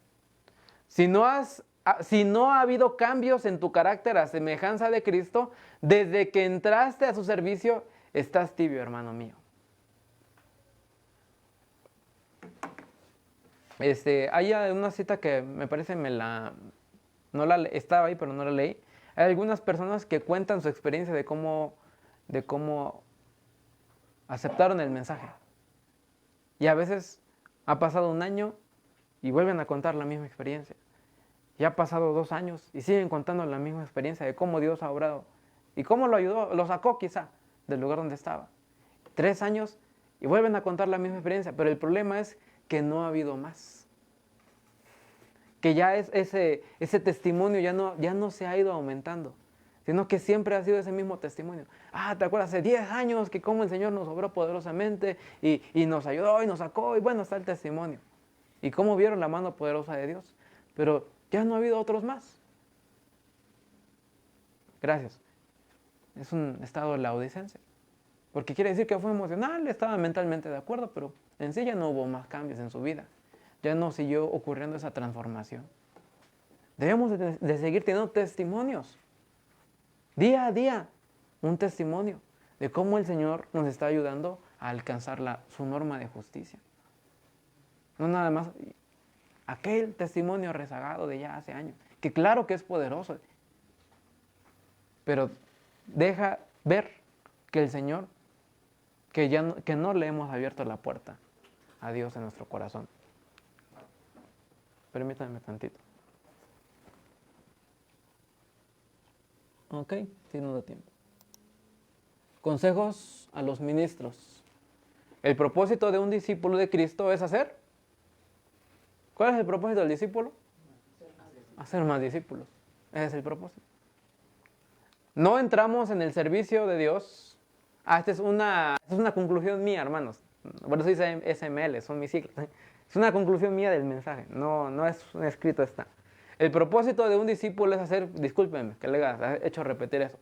Si no ha habido cambios en tu carácter a semejanza de Cristo, desde que entraste a su servicio, estás tibio, hermano mío. Hay una cita que me parece estaba ahí, pero no la leí. Hay algunas personas que cuentan su experiencia de cómo aceptaron el mensaje. Y a veces ha pasado un año y vuelven a contar la misma experiencia. Ya ha pasado 2 años y siguen contando la misma experiencia de cómo Dios ha obrado y cómo lo ayudó, lo sacó quizá del lugar donde estaba. 3 años y vuelven a contar la misma experiencia, pero el problema es que no ha habido más. Que ya ese testimonio ya no se ha ido aumentando, sino que siempre ha sido ese mismo testimonio. ¿Te acuerdas? Hace 10 años que cómo el Señor nos obró poderosamente y nos ayudó y nos sacó, y bueno, está el testimonio. Y cómo vieron la mano poderosa de Dios. Pero ya no ha habido otros más. Gracias. Es un estado laodicense. Porque quiere decir que fue emocional, estaba mentalmente de acuerdo, pero en sí ya no hubo más cambios en su vida. Ya no siguió ocurriendo esa transformación. Debemos de seguir teniendo testimonios. Día a día, un testimonio de cómo el Señor nos está ayudando a alcanzar su norma de justicia. No nada más aquel testimonio rezagado de ya hace años, que claro que es poderoso, pero deja ver que el Señor, que no le hemos abierto la puerta a Dios en nuestro corazón. Permítanme tantito. Ok, si no da tiempo. Consejos a los ministros. El propósito de un discípulo de Cristo es hacer. ¿Cuál es el propósito del discípulo? Hacer más discípulos. Ese es el propósito. No entramos en el servicio de Dios. Esta es una conclusión mía, hermanos. Por eso dice SML, son mis siglas. Es una conclusión mía del mensaje. No es escrito está. El propósito de un discípulo es hacer, discúlpenme que le haya hecho repetir eso.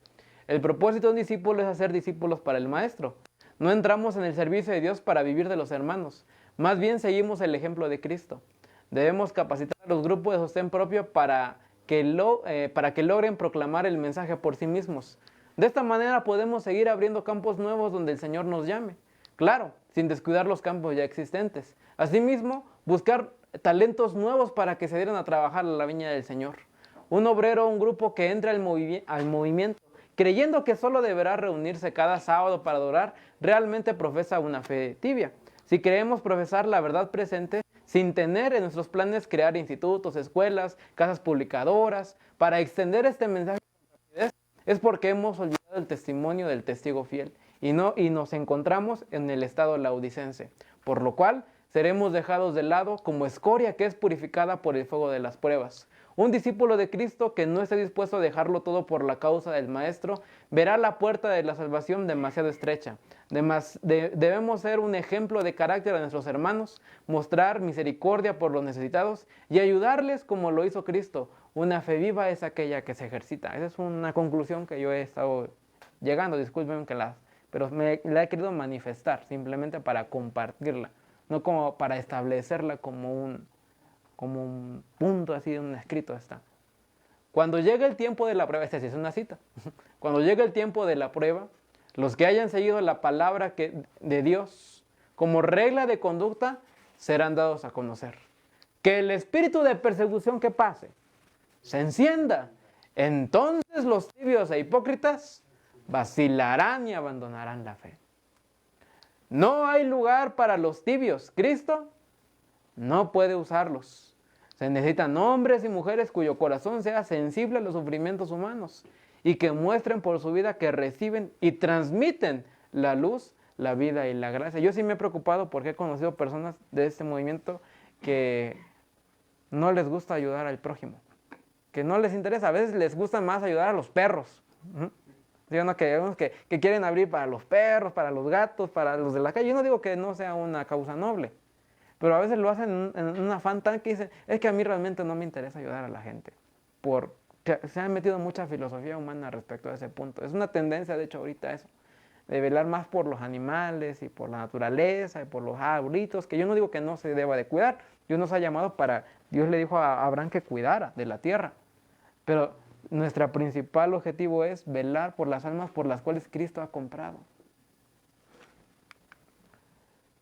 El propósito de un discípulo es hacer discípulos para el maestro. No entramos en el servicio de Dios para vivir de los hermanos. Más bien seguimos el ejemplo de Cristo. Debemos capacitar a los grupos de sostén propio para que logren proclamar el mensaje por sí mismos. De esta manera podemos seguir abriendo campos nuevos donde el Señor nos llame. Claro, sin descuidar los campos ya existentes. Asimismo, buscar talentos nuevos para que se dieran a trabajar en la viña del Señor. Un obrero o un grupo que entre al movimiento creyendo que solo deberá reunirse cada sábado para adorar, realmente profesa una fe tibia. Si queremos profesar la verdad presente, sin tener en nuestros planes crear institutos, escuelas, casas publicadoras, para extender este mensaje con rapidez, es porque hemos olvidado el testimonio del testigo fiel y nos encontramos en el estado laodicense, por lo cual seremos dejados de lado como escoria que es purificada por el fuego de las pruebas. Un discípulo de Cristo que no esté dispuesto a dejarlo todo por la causa del Maestro, verá la puerta de la salvación demasiado estrecha. Debemos ser un ejemplo de carácter a nuestros hermanos, mostrar misericordia por los necesitados y ayudarles como lo hizo Cristo. Una fe viva es aquella que se ejercita. Esa es una conclusión que yo he estado llegando, disculpen pero la he querido manifestar simplemente para compartirla, no como para establecerla como un punto así de un escrito está. Cuando llegue el tiempo de la prueba, esta sí es una cita, cuando llegue el tiempo de la prueba, los que hayan seguido la palabra de Dios como regla de conducta serán dados a conocer. Que el espíritu de persecución que pase se encienda, entonces los tibios e hipócritas vacilarán y abandonarán la fe. No hay lugar para los tibios. Cristo no puede usarlos. Se necesitan hombres y mujeres cuyo corazón sea sensible a los sufrimientos humanos y que muestren por su vida que reciben y transmiten la luz, la vida y la gracia. Yo sí me he preocupado porque he conocido personas de este movimiento que no les gusta ayudar al prójimo, que no les interesa. A veces les gusta más ayudar a los perros. Que quieren abrir para los perros, para los gatos, para los de la calle. Yo no digo que no sea una causa noble, pero a veces lo hacen en un afán tan que dicen, es que a mí realmente no me interesa ayudar a la gente, porque se ha metido mucha filosofía humana respecto a ese punto. Es una tendencia, de hecho, ahorita eso, de velar más por los animales y por la naturaleza y por los arbolitos, que yo no digo que no se deba de cuidar. Dios nos ha llamado Dios le dijo a Abraham que cuidara de la tierra, pero nuestro principal objetivo es velar por las almas por las cuales Cristo ha comprado.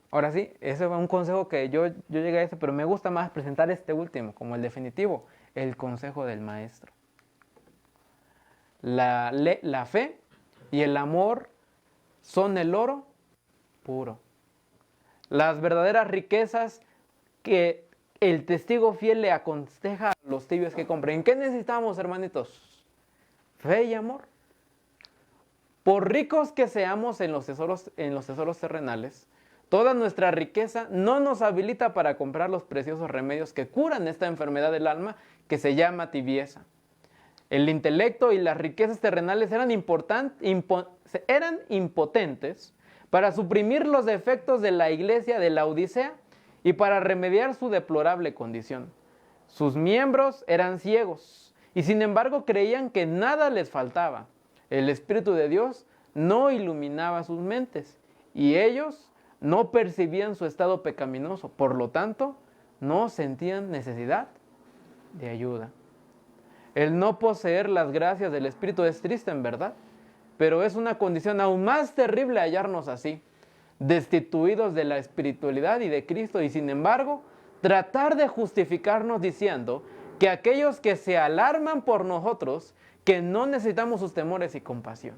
Ahora sí, ese es un consejo que yo llegué a ese, pero me gusta más presentar este último, como el definitivo, el consejo del Maestro. La fe y el amor son el oro puro. Las verdaderas riquezas que el testigo fiel le aconseja a los tibios que compren. ¿Qué necesitamos, hermanitos? Fe y amor. Por ricos que seamos en los tesoros terrenales, toda nuestra riqueza no nos habilita para comprar los preciosos remedios que curan esta enfermedad del alma que se llama tibieza. El intelecto y las riquezas terrenales eran impotentes para suprimir los defectos de la iglesia de la Odisea y para remediar su deplorable condición. Sus miembros eran ciegos y sin embargo creían que nada les faltaba. El Espíritu de Dios no iluminaba sus mentes y ellos no percibían su estado pecaminoso, por lo tanto, no sentían necesidad de ayuda. El no poseer las gracias del Espíritu es triste, en verdad, pero es una condición aún más terrible hallarnos así, destituidos de la espiritualidad y de Cristo, y sin embargo, tratar de justificarnos diciendo que aquellos que se alarman por nosotros, que no necesitamos sus temores y compasión.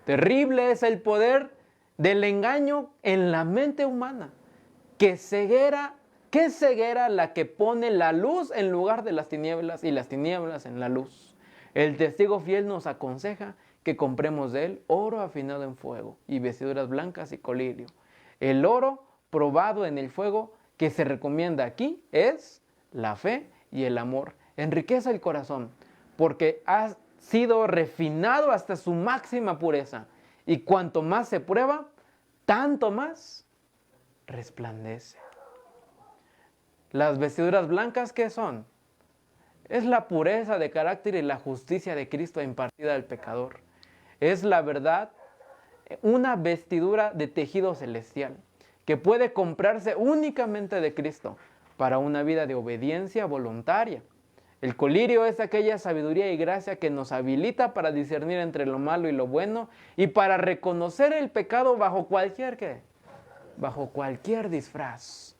Terrible es el poder del engaño en la mente humana. ¿Qué ceguera la que pone la luz en lugar de las tinieblas y las tinieblas en la luz? El testigo fiel nos aconseja que compremos de él oro afinado en fuego y vestiduras blancas y colirio. El oro probado en el fuego que se recomienda aquí es la fe y el amor. Enriquece el corazón porque ha sido refinado hasta su máxima pureza. Y cuanto más se prueba, tanto más resplandece. Las vestiduras blancas, ¿qué son? Es la pureza de carácter y la justicia de Cristo impartida al pecador. Es la verdad, una vestidura de tejido celestial que puede comprarse únicamente de Cristo para una vida de obediencia voluntaria. El colirio es aquella sabiduría y gracia que nos habilita para discernir entre lo malo y lo bueno y para reconocer el pecado bajo cualquier disfraz.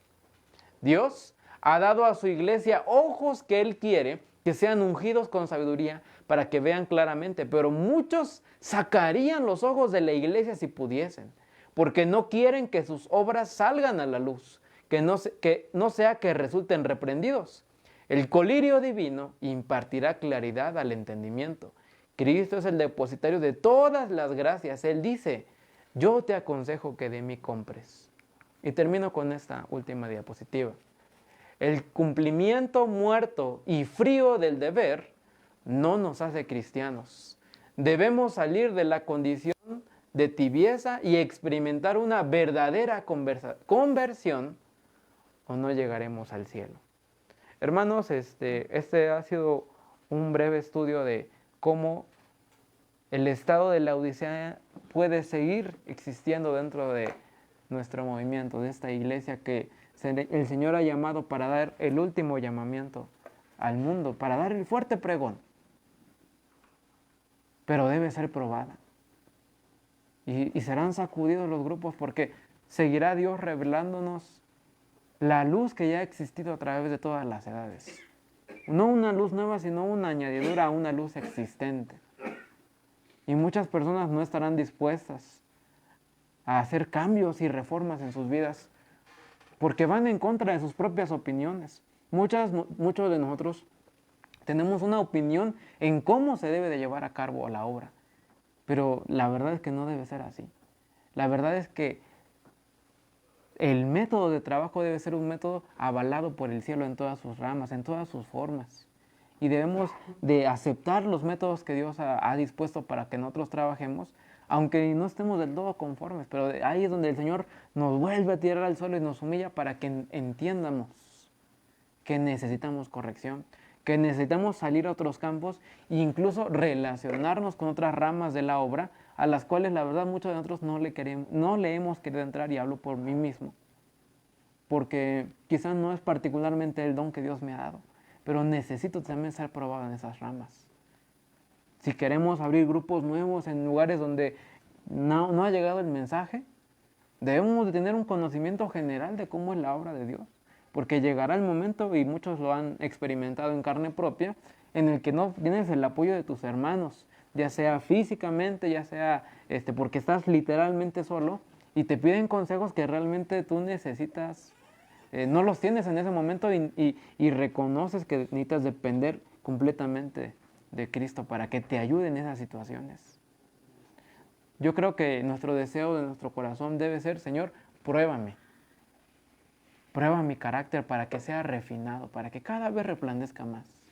Dios ha dado a su iglesia ojos que Él quiere que sean ungidos con sabiduría para que vean claramente, pero muchos sacarían los ojos de la iglesia si pudiesen, porque no quieren que sus obras salgan a la luz, que no sea que resulten reprendidos. El colirio divino impartirá claridad al entendimiento. Cristo es el depositario de todas las gracias. Él dice, yo te aconsejo que de mí compres. Y termino con esta última diapositiva. El cumplimiento muerto y frío del deber no nos hace cristianos. Debemos salir de la condición de tibieza y experimentar una verdadera conversión o no llegaremos al cielo. Hermanos, este ha sido un breve estudio de cómo el estado de la Odisea puede seguir existiendo dentro de nuestro movimiento, de esta iglesia que el Señor ha llamado para dar el último llamamiento al mundo, para dar el fuerte pregón. Pero debe ser probada. Y serán sacudidos los grupos porque seguirá Dios revelándonos la luz que ya ha existido a través de todas las edades. No una luz nueva, sino una añadidura a una luz existente. Y muchas personas no estarán dispuestas a hacer cambios y reformas en sus vidas porque van en contra de sus propias opiniones. Muchos de nosotros tenemos una opinión en cómo se debe de llevar a cabo la obra, pero la verdad es que no debe ser así. La verdad es que el método de trabajo debe ser un método avalado por el cielo en todas sus ramas, en todas sus formas. Y debemos de aceptar los métodos que Dios ha dispuesto para que nosotros trabajemos, aunque no estemos del todo conformes. Pero ahí es donde el Señor nos vuelve a tirar al suelo y nos humilla para que entiendamos que necesitamos corrección, que necesitamos salir a otros campos e incluso relacionarnos con otras ramas de la obra a las cuales la verdad muchos de nosotros no le hemos querido entrar, y hablo por mí mismo, porque quizás no es particularmente el don que Dios me ha dado, pero necesito también ser probado en esas ramas. Si queremos abrir grupos nuevos en lugares donde no ha llegado el mensaje, debemos de tener un conocimiento general de cómo es la obra de Dios, porque llegará el momento, y muchos lo han experimentado en carne propia, en el que no tienes el apoyo de tus hermanos, ya sea físicamente, ya sea porque estás literalmente solo, y te piden consejos que realmente tú necesitas, no los tienes en ese momento, y reconoces que necesitas depender completamente de Cristo para que te ayude en esas situaciones. Yo creo que nuestro deseo de nuestro corazón debe ser: Señor, pruébame. Prueba mi carácter para que sea refinado, para que cada vez resplandezca más.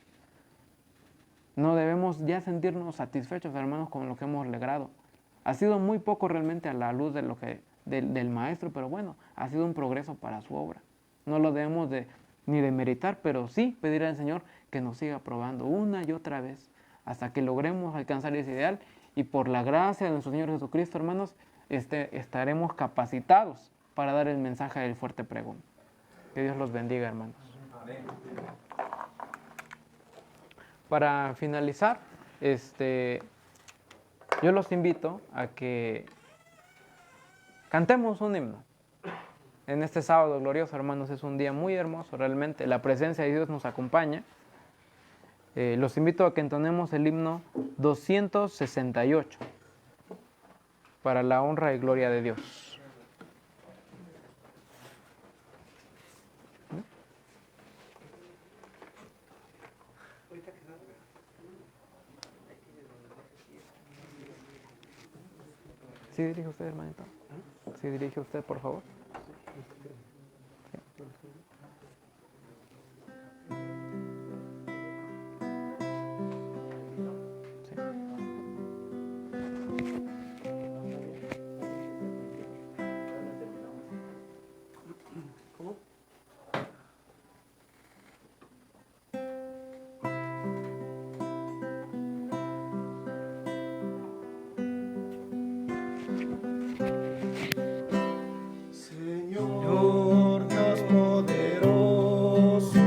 No debemos ya sentirnos satisfechos, hermanos, con lo que hemos logrado. Ha sido muy poco realmente a la luz del Maestro, pero bueno, ha sido un progreso para su obra. No lo debemos ni de meritar, pero sí pedir al Señor que nos siga probando una y otra vez hasta que logremos alcanzar ese ideal, y por la gracia de nuestro Señor Jesucristo, hermanos, estaremos capacitados para dar el mensaje del fuerte pregón. Que Dios los bendiga, hermanos. Amén. Para finalizar, yo los invito a que cantemos un himno. En este sábado glorioso, hermanos, es un día muy hermoso, realmente. La presencia de Dios nos acompaña. Los invito a que entonemos el himno 268 para la honra y gloria de Dios. Sí, dirige usted, hermanito. Sí, dirige usted, por favor. Señor Dios poderoso,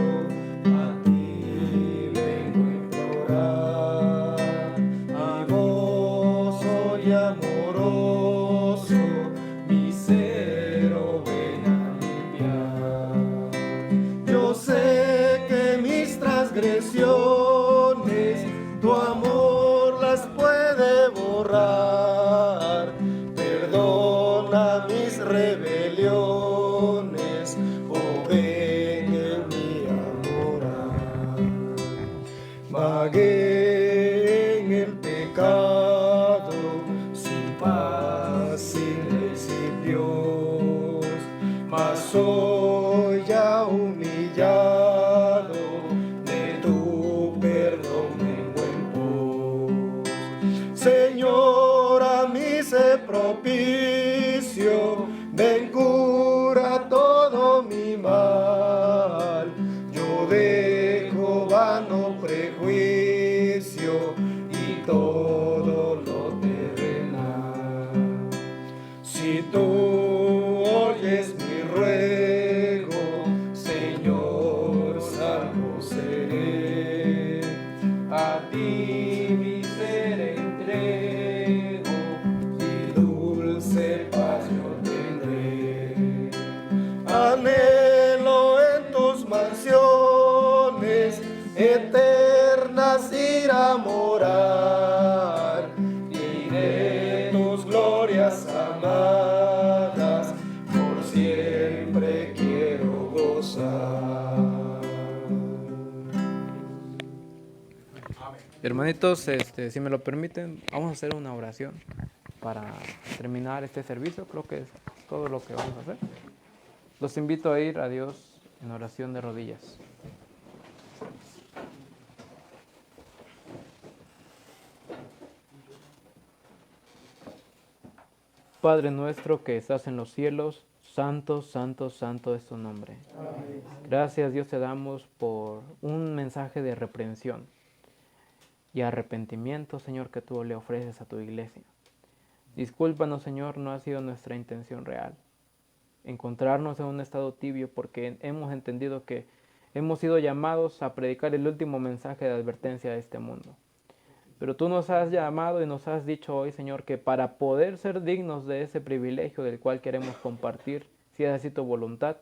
a ti vengo a implorar, mi gozo y amoroso, mi cero ven a limpiar. Yo sé que mis transgresiones, tu amor las puede borrar, perdona mis rebeliones, oh ven en mí a morar. Vagué en el pecado, sin paz, sin ley, sin Dios, mas soy ya humillado, de tu perdón vengo en pos. Señor, a mí sé propicio, ven cura todo mi mal. Yo dejo vano prejuicio y todo lo terrenal. Si tú oyes mi ruego, Señor, salvo seré. A ti mi ser entrego y dulce paz yo tendré. Anhelo en tus mansiones eternas ir a morar y de tus glorias amadas por siempre quiero gozar. Hermanitos, si me lo permiten, vamos a hacer una oración para terminar este servicio. Creo que es todo lo que vamos a hacer. Los invito a ir a Dios en oración de rodillas. Padre nuestro que estás en los cielos, santo, santo, santo es tu nombre. Amén. Gracias, Dios, te damos por un mensaje de reprensión y arrepentimiento, Señor, que tú le ofreces a tu iglesia. Discúlpanos, Señor, no ha sido nuestra intención real encontrarnos en un estado tibio, porque hemos entendido que hemos sido llamados a predicar el último mensaje de advertencia de este mundo. Pero tú nos has llamado y nos has dicho hoy, Señor, que para poder ser dignos de ese privilegio del cual queremos compartir, si es así tu voluntad,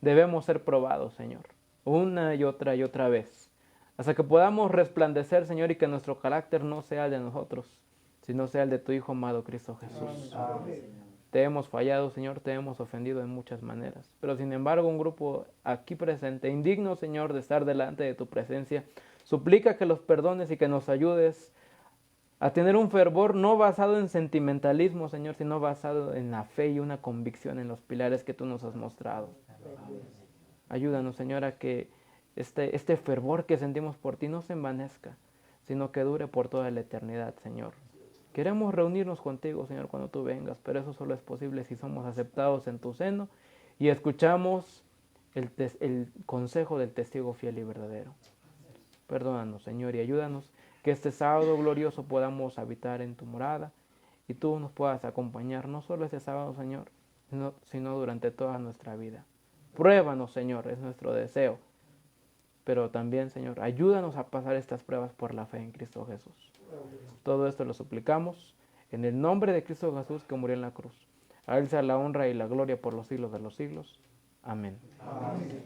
debemos ser probados, Señor, una y otra vez, hasta que podamos resplandecer, Señor, y que nuestro carácter no sea el de nosotros, sino sea el de tu Hijo amado, Cristo Jesús. Amén. Te hemos fallado, Señor, te hemos ofendido en muchas maneras, pero sin embargo un grupo aquí presente, indigno, Señor, de estar delante de tu presencia, suplica que los perdones y que nos ayudes a tener un fervor no basado en sentimentalismo, Señor, sino basado en la fe y una convicción en los pilares que tú nos has mostrado. Ayúdanos, Señor, a que este fervor que sentimos por ti no se envanezca, sino que dure por toda la eternidad, Señor. Queremos reunirnos contigo, Señor, cuando tú vengas, pero eso solo es posible si somos aceptados en tu seno y escuchamos el consejo del testigo fiel y verdadero. Perdónanos, Señor, y ayúdanos que este sábado glorioso podamos habitar en tu morada y tú nos puedas acompañar, no solo este sábado, Señor, sino durante toda nuestra vida. Pruébanos, Señor, es nuestro deseo, pero también, Señor, ayúdanos a pasar estas pruebas por la fe en Cristo Jesús. Todo esto lo suplicamos en el nombre de Cristo Jesús que murió en la cruz. A Él sea la honra y la gloria por los siglos de los siglos. Amén. Amén.